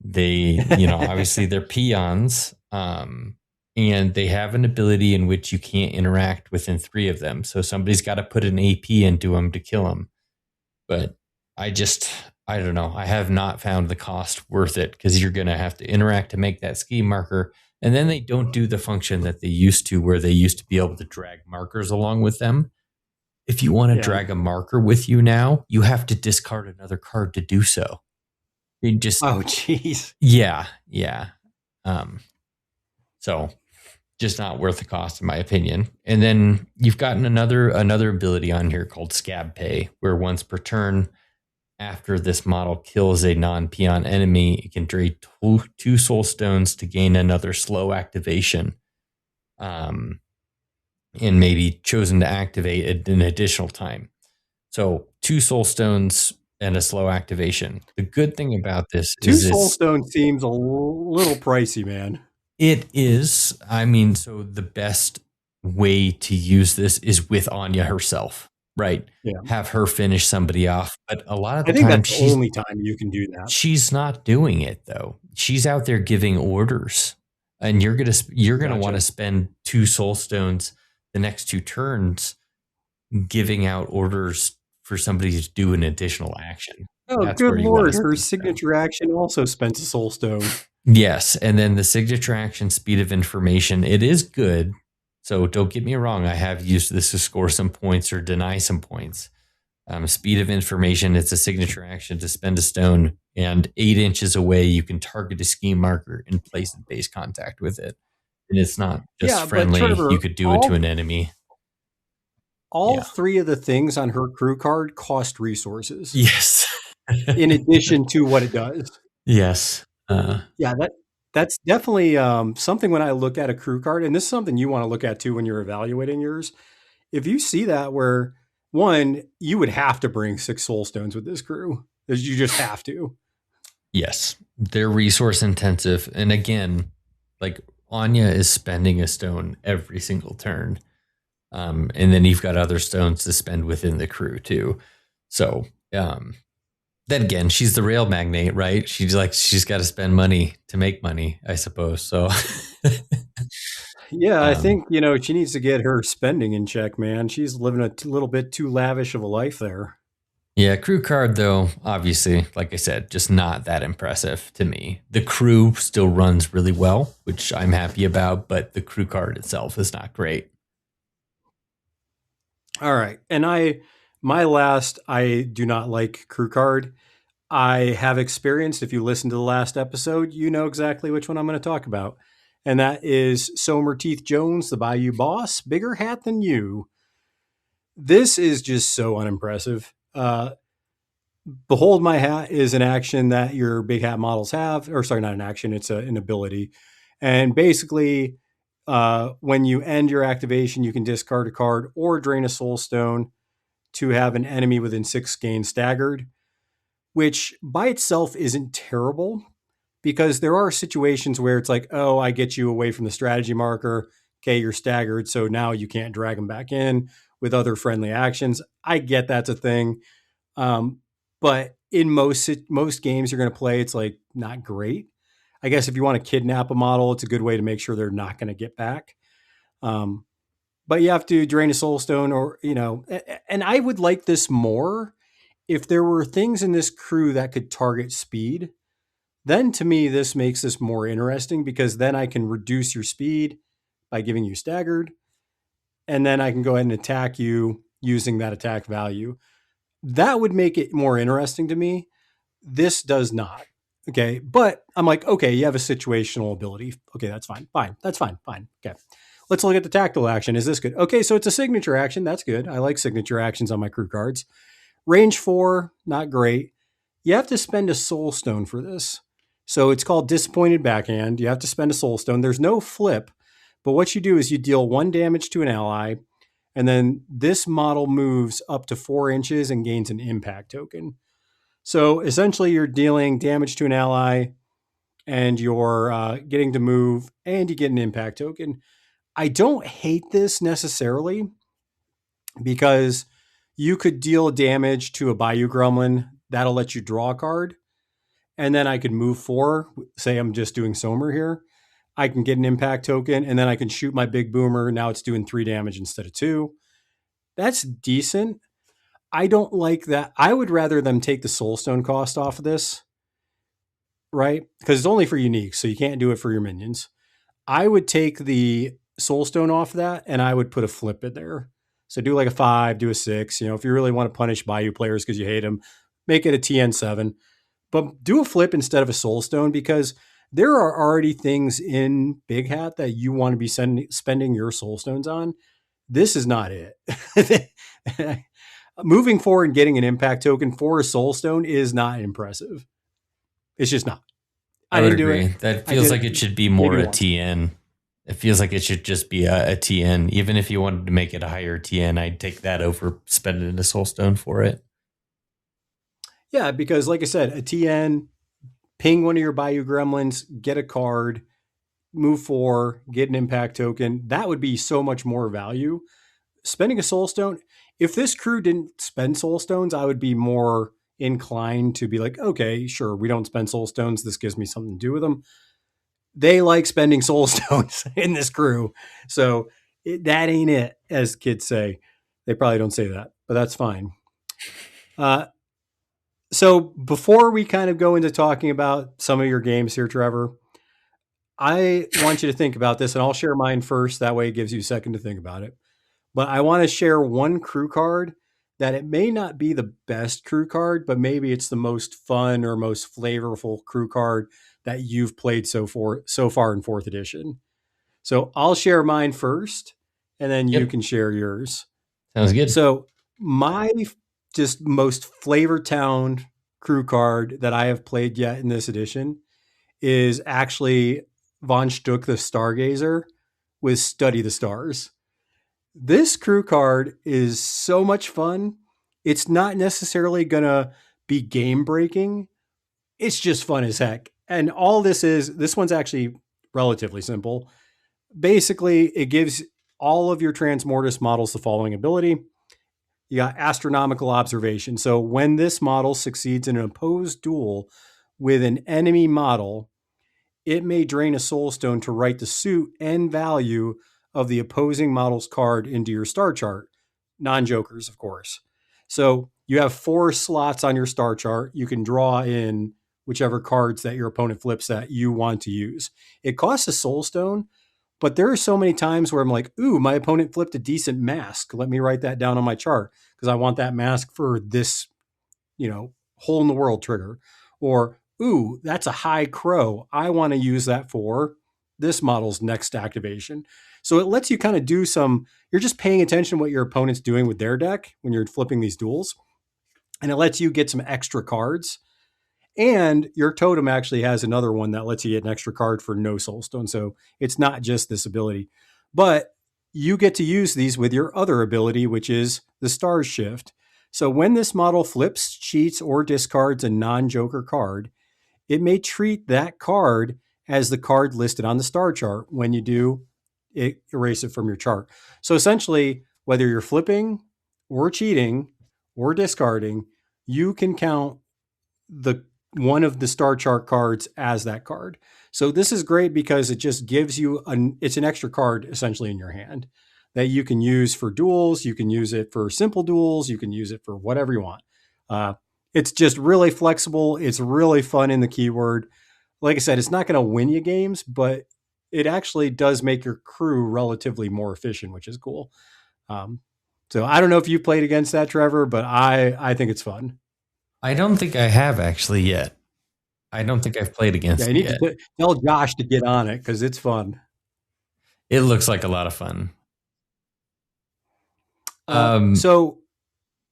They, obviously they're peons, and they have an ability in which you can't interact within 3 of them. So somebody's got to put an AP into them to kill them. But I don't know. I have not found the cost worth it because you're going to have to interact to make that scheme marker. And then they don't do the function that they used to, where they used to be able to drag markers along with them. If you want to drag a marker with you now, you have to discard another card to do so. They just, oh, geez. Yeah. So just not worth the cost, in my opinion. And then you've gotten another ability on here called Scab Pay, where once per turn, after this model kills a non-peon enemy, it can trade 2 soul stones to gain another slow activation. And maybe chosen to activate it an additional time. So 2 soul stones and a slow activation. The good thing about this is 2 soul stones seems a little pricey, man. It is. I mean, so the best way to use this is with Anya herself, right? Yeah. Have her finish somebody off. But a lot of I the think time, that's the only time you can do that. she's not doing it though. She's out there giving orders, and you're gonna want to spend 2 soul stones the next 2 turns giving out orders for somebody to do an additional action. Oh, That's good where you wanna lord! Her spend signature action also spends a soul stone. Yes, and then the signature action, speed of information, it is good. So don't get me wrong, I have used this to score some points or deny some points. Speed of information, it's a signature action to spend a stone, and 8 inches away, you can target a scheme marker and place base contact with it. And it's not just friendly, Trevor, you could do it to an enemy. All 3 of the things on her crew card cost resources. Yes. In addition to what it does. Yes. That's definitely something when I look at a crew card, and this is something you want to look at too when you're evaluating yours. If you see that where, one, you would have to bring 6 soul stones with this crew. You just have to. Yes. They're resource intensive. And again, like Anya is spending a stone every single turn. And then you've got other stones to spend within the crew too. So then again, she's the rail magnate, right? She's got to spend money to make money, I suppose. So yeah, I think, she needs to get her spending in check, man. She's living a little bit too lavish of a life there. Yeah, crew card, though, obviously, like I said, just not that impressive to me. The crew still runs really well, which I'm happy about, but the crew card itself is not great. All right. And I do not like crew card. I have experienced, if you listen to the last episode, you know exactly which one I'm going to talk about. And that is Somer Teeth Jones, the Bayou Boss, bigger hat than you. This is just so unimpressive. Behold My Hat is an action that your big hat models have, or sorry, not an action, it's an ability. And basically, when you end your activation, you can discard a card or drain a soul stone to have an enemy within 6 gain staggered, which by itself isn't terrible because there are situations where it's like, oh, I get you away from the strategy marker. Okay, you're staggered, so now you can't drag them back in with other friendly actions. I get that's a thing. But in most games you're going to play, it's like not great. I guess if you want to kidnap a model, it's a good way to make sure they're not going to get back. But you have to drain a soul stone or, and I would like this more if there were things in this crew that could target speed. Then to me, this makes this more interesting because then I can reduce your speed by giving you staggered. And then I can go ahead and attack you using that attack value. That would make it more interesting to me. This does not. Okay. But I'm like, okay, you have a situational ability. Okay, that's fine. That's fine. Okay. Let's look at the tactile action. Is this good? Okay, so it's a signature action. That's good. I like signature actions on my crew cards. Range 4, not great. You have to spend a soul stone for this. So it's called Disappointed Backhand. You have to spend a soul stone. There's no flip, but what you do is you deal 1 damage to an ally, and then this model moves up to 4 inches and gains an impact token. So essentially you're dealing damage to an ally, and you're getting to move, and you get an impact token. I don't hate this necessarily because you could deal damage to a Bayou Gremlin. That'll let you draw a card. And then I could move 4. Say I'm just doing Somer here. I can get an impact token, and then I can shoot my big boomer. Now it's doing 3 damage instead of 2. That's decent. I don't like that. I would rather them take the soulstone cost off of this, right? Because it's only for unique, so you can't do it for your minions. I would take the soulstone off of that, and I would put a flip in there. So do like a 5, do a 6. If you really want to punish Bayou players because you hate them, make it a TN7. But do a flip instead of a soulstone because there are already things in Big Hat that you want to be spending your soulstones on. This is not it. Moving forward and getting an impact token for a soulstone is not impressive. It's just not. I would agree. That feels like it should be more a TN. It feels like it should just be a TN. Even if you wanted to make it a higher TN, I'd take that over spending a soulstone for it. Yeah, because like I said, a TN, ping one of your Bayou Gremlins, get a card, move 4, get an impact token. That would be so much more value. Spending a soul stone, if this crew didn't spend soul stones, I would be more inclined to be like, okay, sure, we don't spend soul stones. This gives me something to do with them. They like spending soul stones in this crew. So that ain't it, as kids say. They probably don't say that, but that's fine. So before we kind of go into talking about some of your games here, Trevor, I want you to think about this, and I'll share mine first. That way it gives you a second to think about it. But I want to share one crew card that it may not be the best crew card, but maybe it's the most fun or most flavorful crew card that you've played so far in 4th edition. So I'll share mine first, and then you can share yours. Sounds good. So my just most Flavor Town crew card that I have played yet in this edition is actually Von Stuck the Stargazer with Study the Stars. This crew card is so much fun. It's not necessarily going to be game breaking. It's just fun as heck. And all this one's actually relatively simple. Basically, it gives all of your Transmortis models the following ability. You got Astronomical Observation. So when this model succeeds in an opposed duel with an enemy model, it may drain a soul stone to write the suit and value of the opposing model's card into your star chart. Non-jokers, of course. So you have 4 slots on your star chart. You can draw in whichever cards that your opponent flips that you want to use. It costs a soul stone, but there are so many times where I'm like, ooh, my opponent flipped a decent mask. Let me write that down on my chart because I want that mask for this, hole in the world trigger. Or, ooh, that's a high crow. I want to use that for this model's next activation. So it lets you kind of do you're just paying attention to what your opponent's doing with their deck when you're flipping these duels. And it lets you get some extra cards. And your totem actually has another one that lets you get an extra card for no soulstone. So it's not just this ability. But you get to use these with your other ability, which is the Stars Shift. So when this model flips, cheats, or discards a non-joker card, it may treat that card as the card listed on the star chart. When you do, erase it from your chart. So essentially, whether you're flipping or cheating or discarding, you can count one of the star chart cards as that card. So this is great because it just gives you it's an extra card essentially in your hand that you can use for duels. You can use it for simple duels. You can use it for whatever you want. It's just really flexible. It's really fun in the keyword. Like I said, it's not going to win you games, but it actually does make your crew relatively more efficient, which is cool. So I don't know if you played against that, Trevor, but I think it's fun. I don't think I have actually yet. I don't think I've played against it yet. To tell Josh to get on it because it's fun. It looks like a lot of fun. So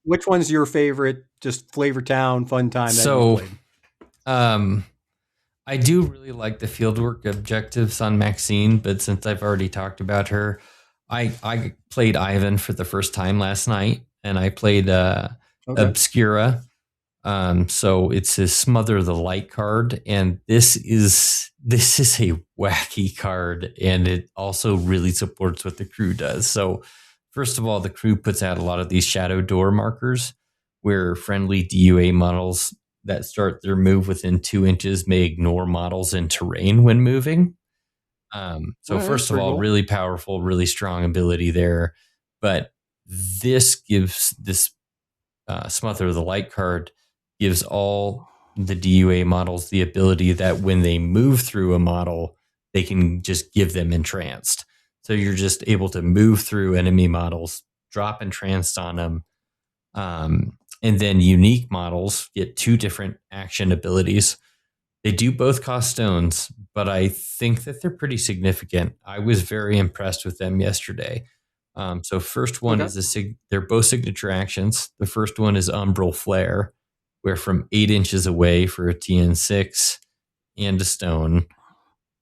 which one's your favorite, just Flavor Town, fun time that you played? I do really like the fieldwork objectives on Maxine, but since I've already talked about her, I played Ivan for the first time last night, and I played Obscura. So it's a Smother the Light card, and this is a wacky card, and it also really supports what the crew does. So first of all, the crew puts out a lot of these shadow door markers where friendly DUA models that start their move within 2 inches may ignore models in terrain when moving. First of all, really powerful, really strong ability there. But this gives this Smother the Light card gives all the DUA models the ability that when they move through a model, they can just give them entranced. So you're just able to move through enemy models, drop entranced on them. And then unique models get 2 different action abilities. They do both cost stones, but I think that they're pretty significant. I was very impressed with them yesterday. So first one is they're both signature actions. The first one is Umbral Flare, where from 8 inches away for a TN6 and a stone,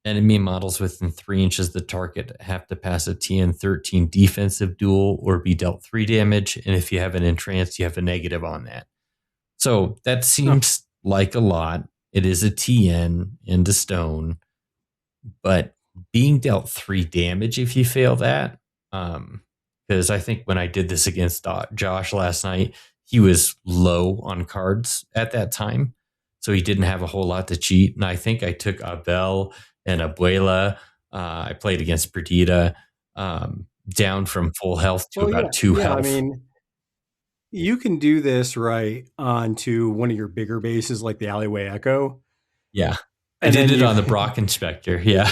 enemy models within 3 inches of the target have to pass a TN13 defensive duel or be dealt 3 damage. And if you have an entrance, you have a negative on that. So that seems like a lot. It is a TN and a stone, but being dealt 3 damage if you fail that. Because I think when I did this against Josh last night, he was low on cards at that time, so he didn't have a whole lot to cheat. And I think I took Abel and Abuela. I played against Perdita, down from full health to about 2 health. I mean, you can do this right onto one of your bigger bases like the Alleyway Echo. Yeah. I did it on the Brock Inspector. Yeah.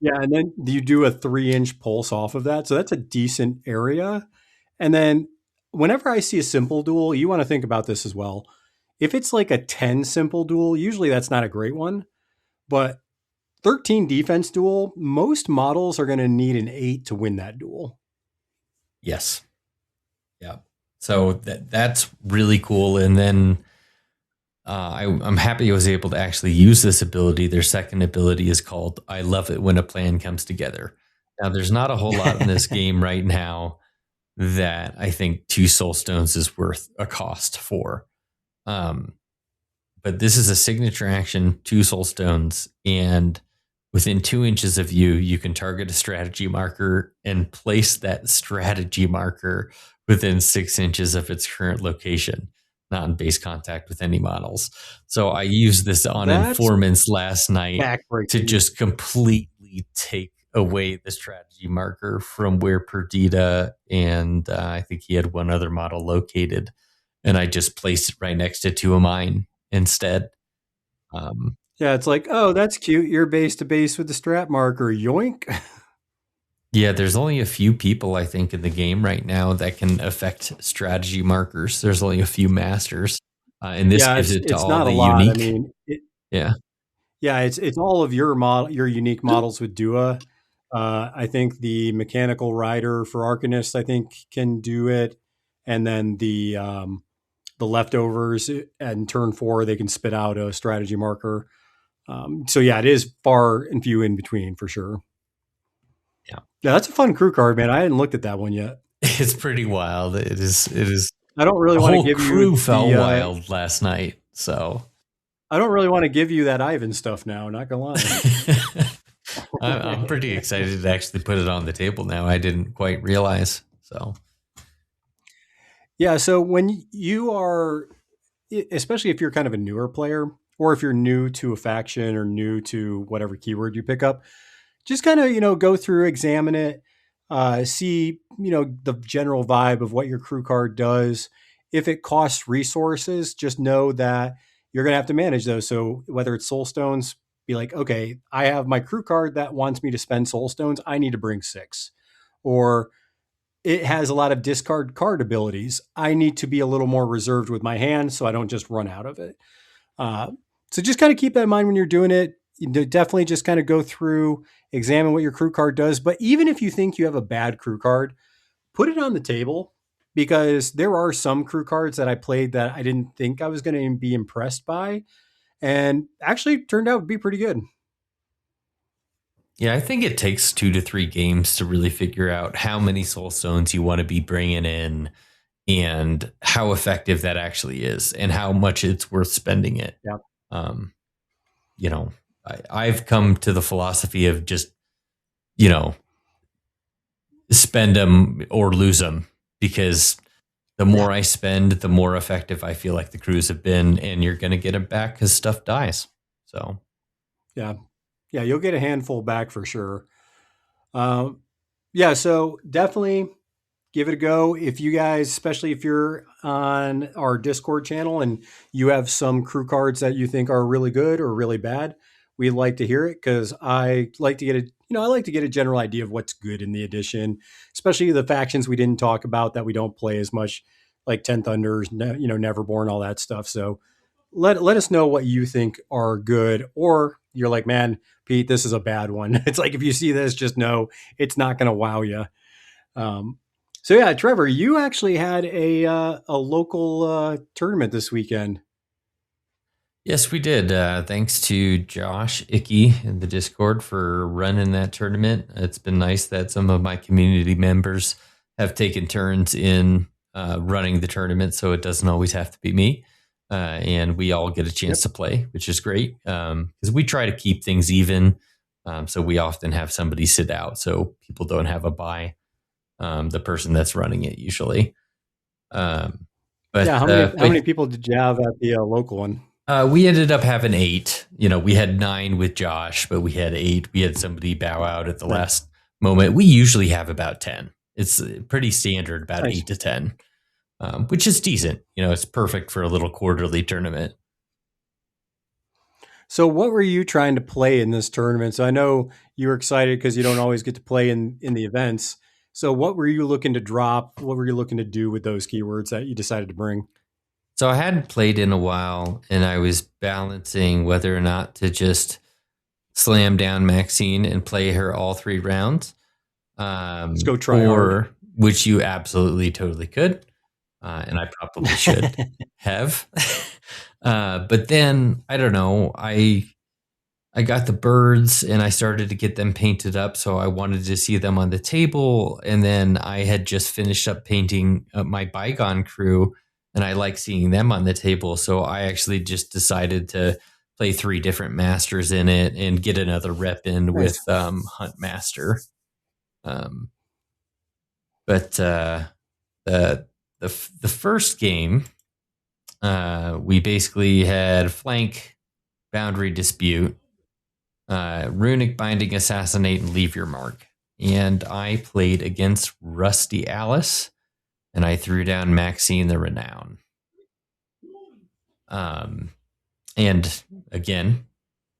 Yeah, and then you do a 3-inch pulse off of that. So that's a decent area. And then whenever I see a simple duel, you want to think about this as well. If it's like a 10 simple duel, usually that's not a great one. But 13 defense duel, most models are going to need an 8 to win that duel. Yes. Yeah. So that's really cool. And then I'm happy I was able to actually use this ability. Their second ability is called I Love It When a Plan Comes Together. Now, there's not a whole lot in this game right now that I think 2 soul stones is worth a cost for. But this is a signature action, 2 soul stones, and within 2 inches of you, you can target a strategy marker and place that strategy marker within 6 inches of its current location, not in base contact with any models. So I used this on Informants last night to just completely take away the strategy marker from where Perdita and I think he had one other model located, and I just placed it right next to 2 of mine instead. Yeah, it's like, oh, that's cute. You're base to base with the strat marker. Yoink. Yeah, there's only a few people, I think, in the game right now that can affect strategy markers. There's only a few masters. And this gives it to all the unique. I mean, yeah, it's all of your unique models with Dua. I think the mechanical rider for Arcanist, I think, can do it. And then the leftovers and turn 4, they can spit out a strategy marker. So yeah, it is far and few in between for sure. Yeah, that's a fun crew card, man. I hadn't looked at that one yet. It's pretty wild. It is. I don't really want to give you. Crew fell wild last night, so I don't really want to give you that Ivan stuff now. Not gonna lie. I'm pretty excited to actually put it on the table now. I didn't quite realize. So yeah, so when you are, especially if you're kind of a newer player, or if you're new to a faction or new to whatever keyword you pick up, just kind of, go through, examine it, see, the general vibe of what your crew card does. If it costs resources, just know that you're going to have to manage those. So whether it's soul stones, be like, okay, I have my crew card that wants me to spend soul stones. I need to bring 6. Or it has a lot of discard card abilities. I need to be a little more reserved with my hand so I don't just run out of it. So just kind of keep that in mind when you're doing it. Definitely just kind of go through, examine what your crew card does. But even if you think you have a bad crew card, put it on the table, because there are some crew cards that I played that I didn't think I was going to be impressed by, and actually turned out to be pretty good. Yeah, I think it takes 2 to 3 games to really figure out how many soul stones you want to be bringing in and how effective that actually is and how much it's worth spending it. Yeah. I've come to the philosophy of just, spend them or lose them, because the more I spend, the more effective I feel like the crews have been, and you're going to get them back because stuff dies. So, yeah, you'll get a handful back for sure. So definitely give it a go. If you guys, especially if you're on our Discord channel and you have some crew cards that you think are really good or really bad, we'd like to hear it, because I like to get a general idea of what's good in the edition, especially the factions we didn't talk about that we don't play as much, like 10 Thunders, Neverborn, all that stuff. So let us know what you think are good, or you're like, man, Pete, this is a bad one. It's like, if you see this, just know it's not going to wow you. So yeah, Trevor, you actually had a local tournament this weekend. Yes, we did. Thanks to Josh Icky in the Discord for running that tournament. It's been nice that some of my community members have taken turns in running the tournament, so it doesn't always have to be me. And we all get a chance to play, which is great, because we try to keep things even. So we often have somebody sit out so people don't have a bye. The person that's running it usually. But yeah, how many people did you have at the local one? We ended up having 8. We had 9 with Josh, but we had 8. We had somebody bow out at the last moment. We usually have about 10. It's pretty standard, about 8 to 10, which is decent. It's perfect for a little quarterly tournament. So what were you trying to play in this tournament? So I know you were excited because you don't always get to play in the events. So what were you looking to drop? What were you looking to do with those keywords that you decided to bring? So I hadn't played in a while, and I was balancing whether or not to just slam down Maxine and play her all 3 rounds. Let's go try hard. Which you absolutely totally could. And I probably should have. But then, I don't know, I got the birds and I started to get them painted up. So I wanted to see them on the table. And then I had just finished up painting my Bygone crew. And I like seeing them on the table. So I actually just decided to play 3 different masters in it and get another rep in with Hunt Master. But the first game, we basically had Flank, Boundary Dispute, Runic Binding, Assassinate, and Leave Your Mark. And I played against Rusty Alice. And I threw down Maxine the Renown. And again,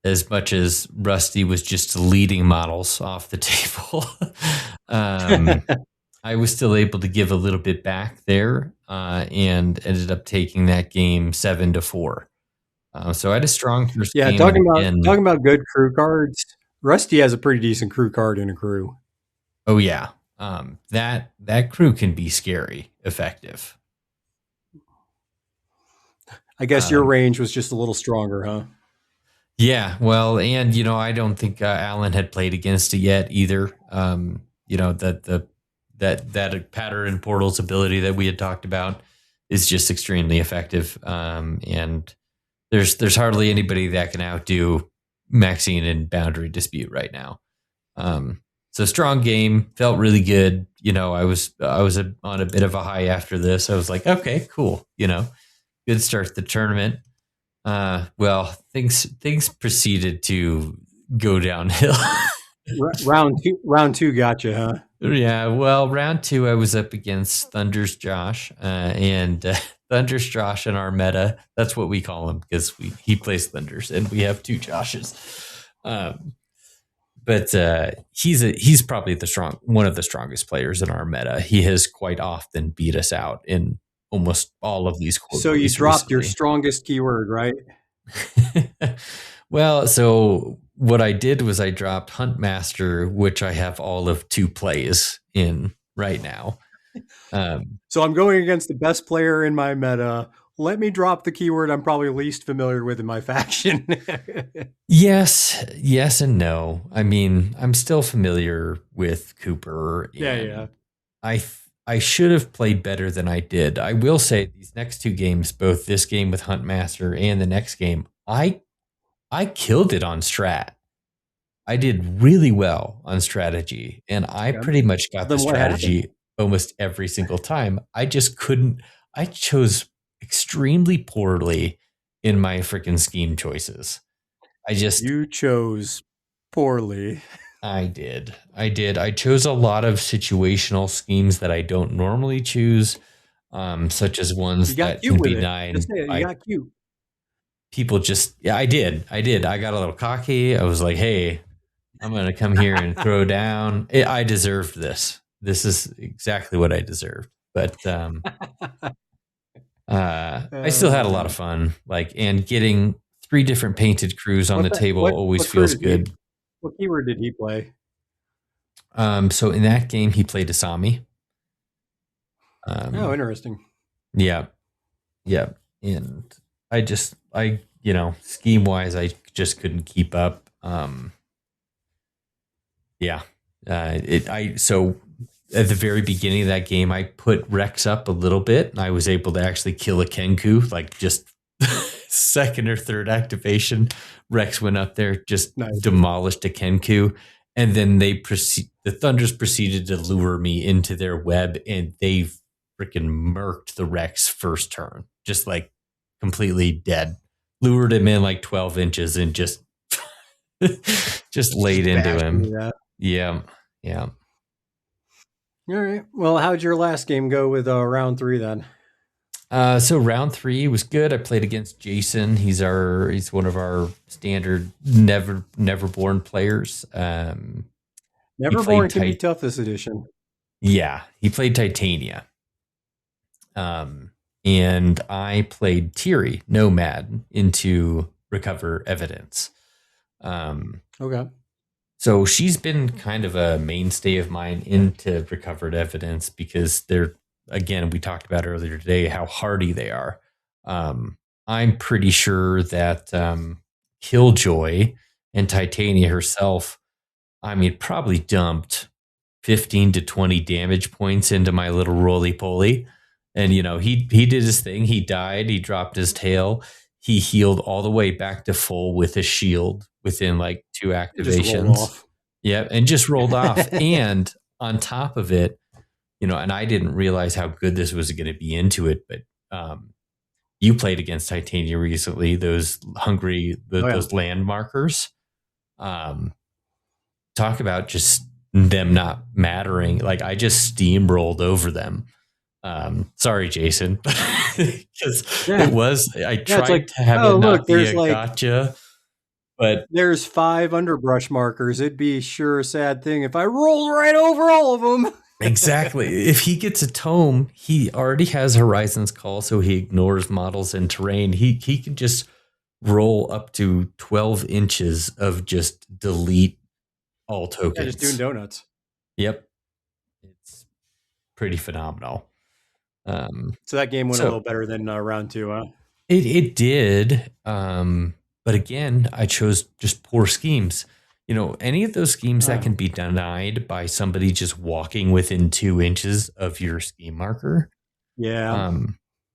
as much as Rusty was just leading models off the table, I was still able to give a little bit back there and ended up taking that game 7-4. So I had a strong first game. Yeah, talking about good crew cards, Rusty has a pretty decent crew card in a crew. Oh, yeah. That crew can be scary effective. I guess your range was just a little stronger, huh? Yeah, well, and I don't think Alan had played against it yet either. That pattern and portals ability that we had talked about is just extremely effective. And there's hardly anybody that can outdo Maxine in Boundary Dispute right now. So strong game, felt really good. I was on a bit of a high after this. I was like, okay, cool. Good start to the tournament. Well, things proceeded to go downhill. round two gotcha, huh? Yeah. Well, round 2, I was up against Thunder's Josh, and Thunder's Josh in our meta. That's what we call him because he plays Thunders, and we have 2 Joshes. But he's probably one of the strongest players in our meta. He has quite often beat us out in almost all of these quarters. So you dropped your strongest keyword, right? Well, so what I did was I dropped Hunt Master, which I have all of 2 plays in right now. So I'm going against the best player in my meta. Let me drop the keyword I'm probably least familiar with in my faction. Yes and no. I mean, I'm still familiar with Cooper. Yeah. I should have played better than I did. I will say these next 2 games, both this game with Hunt Master and the next game, I killed it on strat. I did really well on strategy, and I pretty much got the strategy almost every single time. I just couldn't. I chose extremely poorly in my freaking scheme choices. You chose poorly. I did. I chose a lot of situational schemes that I don't normally choose, such as ones that can be 9. You got cute. People I did. I got a little cocky. I was like, hey, I'm going to come here and throw down. I deserved this. This is exactly what I deserved. But I still had a lot of fun. And getting 3 different painted crews on the table always feels good. What keyword did he play? So in that game, he played Asami. Interesting. Yeah. And scheme wise, I just couldn't keep up. So at the very beginning of that game, I put Rex up a little bit, and I was able to actually kill a Kenku, just second or third activation Rex went up there, just Nice. demolished a Kenku, and then the Thunders proceeded to lure me into their web, and they freaking murked the Rex first turn, just like completely dead. Lured him in like 12 inches and just laid into him. Yeah. All right. Well, how'd your last game go with round 3 then? So round 3 was good. I played against Jason. He's one of our standard Neverborn players. Neverborn can be tough this edition. Yeah, he played Titania. And I played Tiri, Nomad, into Recover Evidence. Okay. So she's been kind of a mainstay of mine into Recovered Evidence because they're, again, we talked about earlier today how hardy they are. I'm pretty sure that Killjoy and Titania herself, probably dumped 15 to 20 damage points into my little roly-poly. And, he did his thing. He died. He dropped his tail. He healed all the way back to full with a shield within like 2 activations. Yeah, and just rolled off. And on top of it, and I didn't realize how good this was going to be into it, but you played against Titania recently, those those land markers. Talk about just them not mattering. Like I just steamrolled over them. Sorry, Jason, because it was. I tried to have it not be a gotcha, but there's 5 underbrush markers. It'd be sure a sad thing if I rolled right over all of them. Exactly. If he gets a tome, he already has Horizon's Call, so he ignores models and terrain. He can just roll up to 12 inches of just delete all tokens. Yeah, just doing donuts. Yep, it's pretty phenomenal. So that game went a little better than round 2, huh? It did. But again, I chose just poor schemes. Any of those schemes that can be denied by somebody just walking within 2 inches of your scheme marker. Yeah.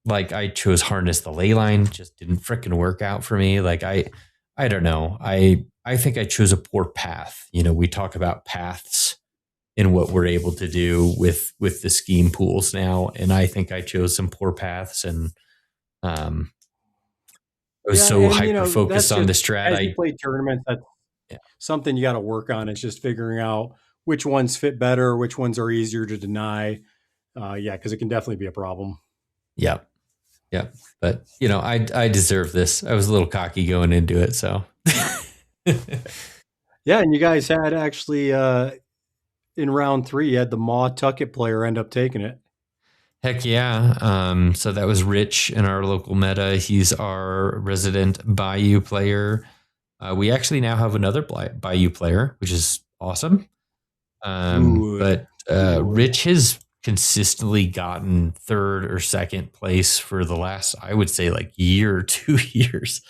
Like I chose Harness the Leyline, just didn't fricking work out for me. Like I don't know. I think I chose a poor path. We talk about paths in what we're able to do with the scheme pools now. And I think I chose some poor paths, and I was hyper focused on the strat. As you play tournaments, that's something you got to work on. It's just figuring out which ones fit better, which ones are easier to deny. Because it can definitely be a problem. Yep. But I deserve this. I was a little cocky going into it, so. Yeah, and you guys had actually in round 3, you had the Maw Tucket player end up taking it. Heck yeah. So that was Rich in our local meta. He's our resident Bayou player. We actually now have another Bayou player, which is awesome. But Rich has consistently gotten 3rd or 2nd place for the last, I would say, like year or 2 years.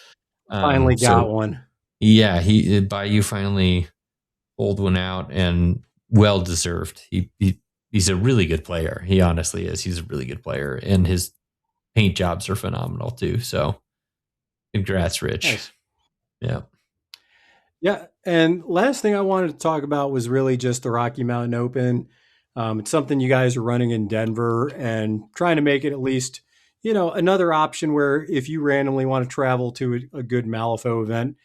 Finally got one. Yeah, Bayou finally pulled one out, and well deserved. He's a really good player. He honestly is. He's a really good player, and his paint jobs are phenomenal too. So, congrats, Rich. Nice. Yeah. And last thing I wanted to talk about was really just the Rocky Mountain Open. It's something you guys are running in Denver and trying to make it at least, another option where if you randomly want to travel to a good malifaux event,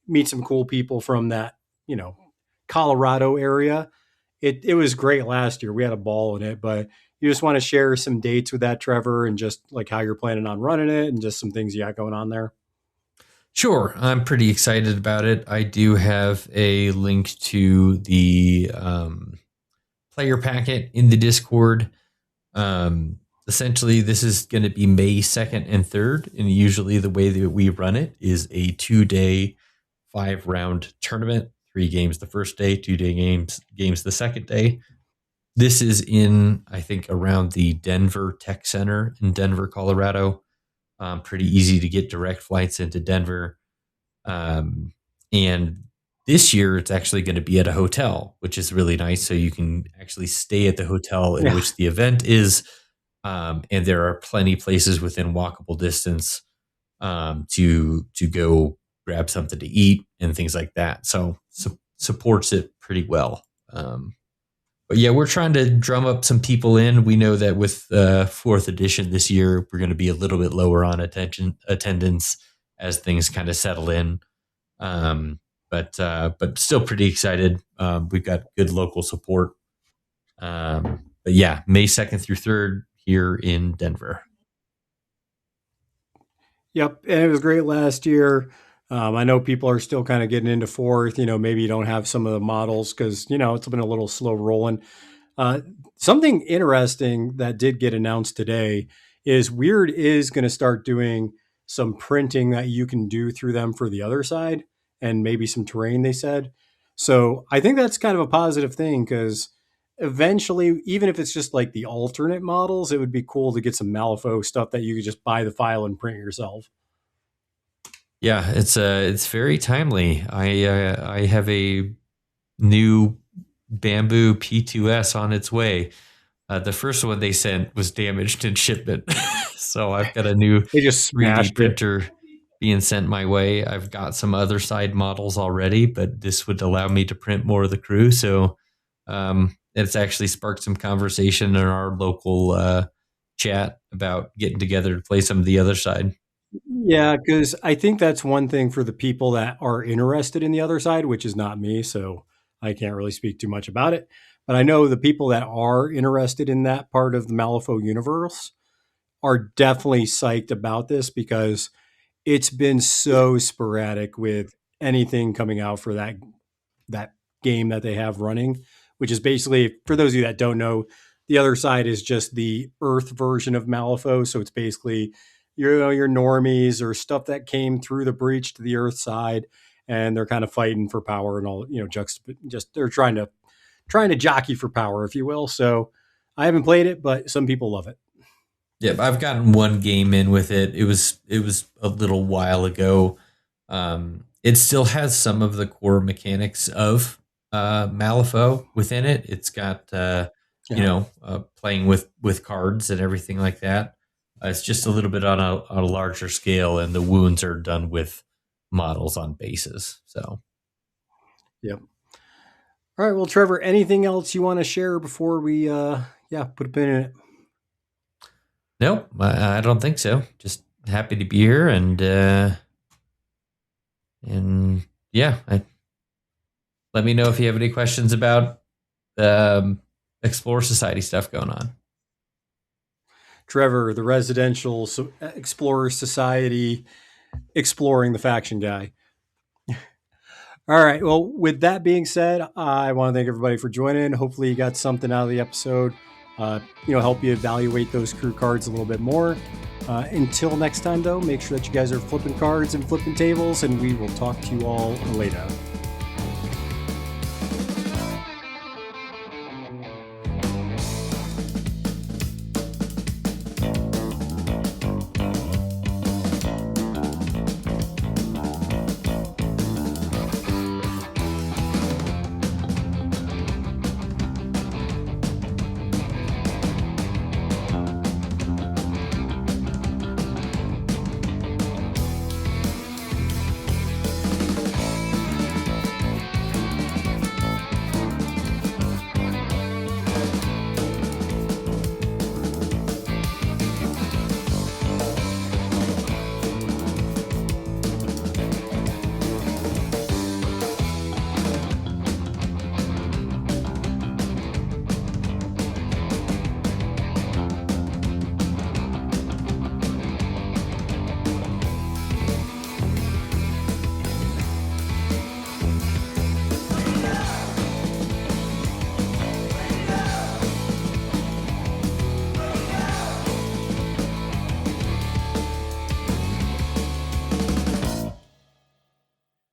meet some cool people from that, Colorado area. It was great last year. We had a ball in it, but you just want to share some dates with that, Trevor, and just like how you're planning on running it and just some things you got going on there. Sure. I'm pretty excited about it. I do have a link to the player packet in the Discord. Essentially, this is going to be May 2nd and 3rd. And usually the way that we run it is a 2-day, 5-round tournament. 3 games the first day, 2-day games the second day. This is in, I think, around the Denver Tech Center in Denver, Colorado. Pretty easy to get direct flights into Denver. And this year, it's actually going to be at a hotel, which is really nice. So you can actually stay at the hotel in which the event is. And there are plenty of places within walkable distance to go grab something to eat and things like that. So supports it pretty well. But yeah, we're trying to drum up some people in. We know that with 4th edition this year, we're going to be a little bit lower on attendance as things kind of settle in. But still pretty excited. We've got good local support. But yeah, May 2nd through 3rd here in Denver. Yep, and it was great last year. I know people are still kind of getting into 4th. Maybe you don't have some of the models because it's been a little slow rolling. Something interesting that did get announced today is Weird is going to start doing some printing that you can do through them for the other side, and maybe some terrain, they said. So I think that's kind of a positive thing because eventually, even if it's just like the alternate models, it would be cool to get some malifaux stuff that you could just buy the file and print yourself. Yeah, it's very timely. I have a new bamboo P2S on its way. The first one they sent was damaged in shipment, so I've got a new They just 3D printer being sent my way. I've got some other side models already, but this would allow me to print more of the crew. So it's actually sparked some conversation in our local chat about getting together to play some of the other side. Yeah, because I think that's one thing for the people that are interested in the other side, which is not me. So I can't really speak too much about it. But I know the people that are interested in that part of the malifaux universe are definitely psyched about this because it's been so sporadic with anything coming out for that game that they have running, which is basically, for those of you that don't know, the other side is just the Earth version of malifaux. So it's basically your normies or stuff that came through the breach to the Earth side, and they're kind of fighting for power and all. Just they're trying to jockey for power, if you will. So I haven't played it, but some people love it. Yeah, I've gotten one game in with it. It was a little while ago. It still has some of the core mechanics of malifaux within it. It's got playing with cards and everything like that. It's just a little bit on a larger scale, and the wounds are done with models on bases. So, yep. All right. Well, Trevor, anything else you want to share before we put a pin in it? Nope, I don't think so. Just happy to be here, and yeah, let me know if you have any questions about Explorer Society stuff going on. Trevor, the residential Explorer Society, exploring the faction guy. All right. Well, with that being said, I want to thank everybody for joining. Hopefully you got something out of the episode. Help you evaluate those crew cards a little bit more. Until next time, though, make sure that you guys are flipping cards and flipping tables, and we will talk to you all later.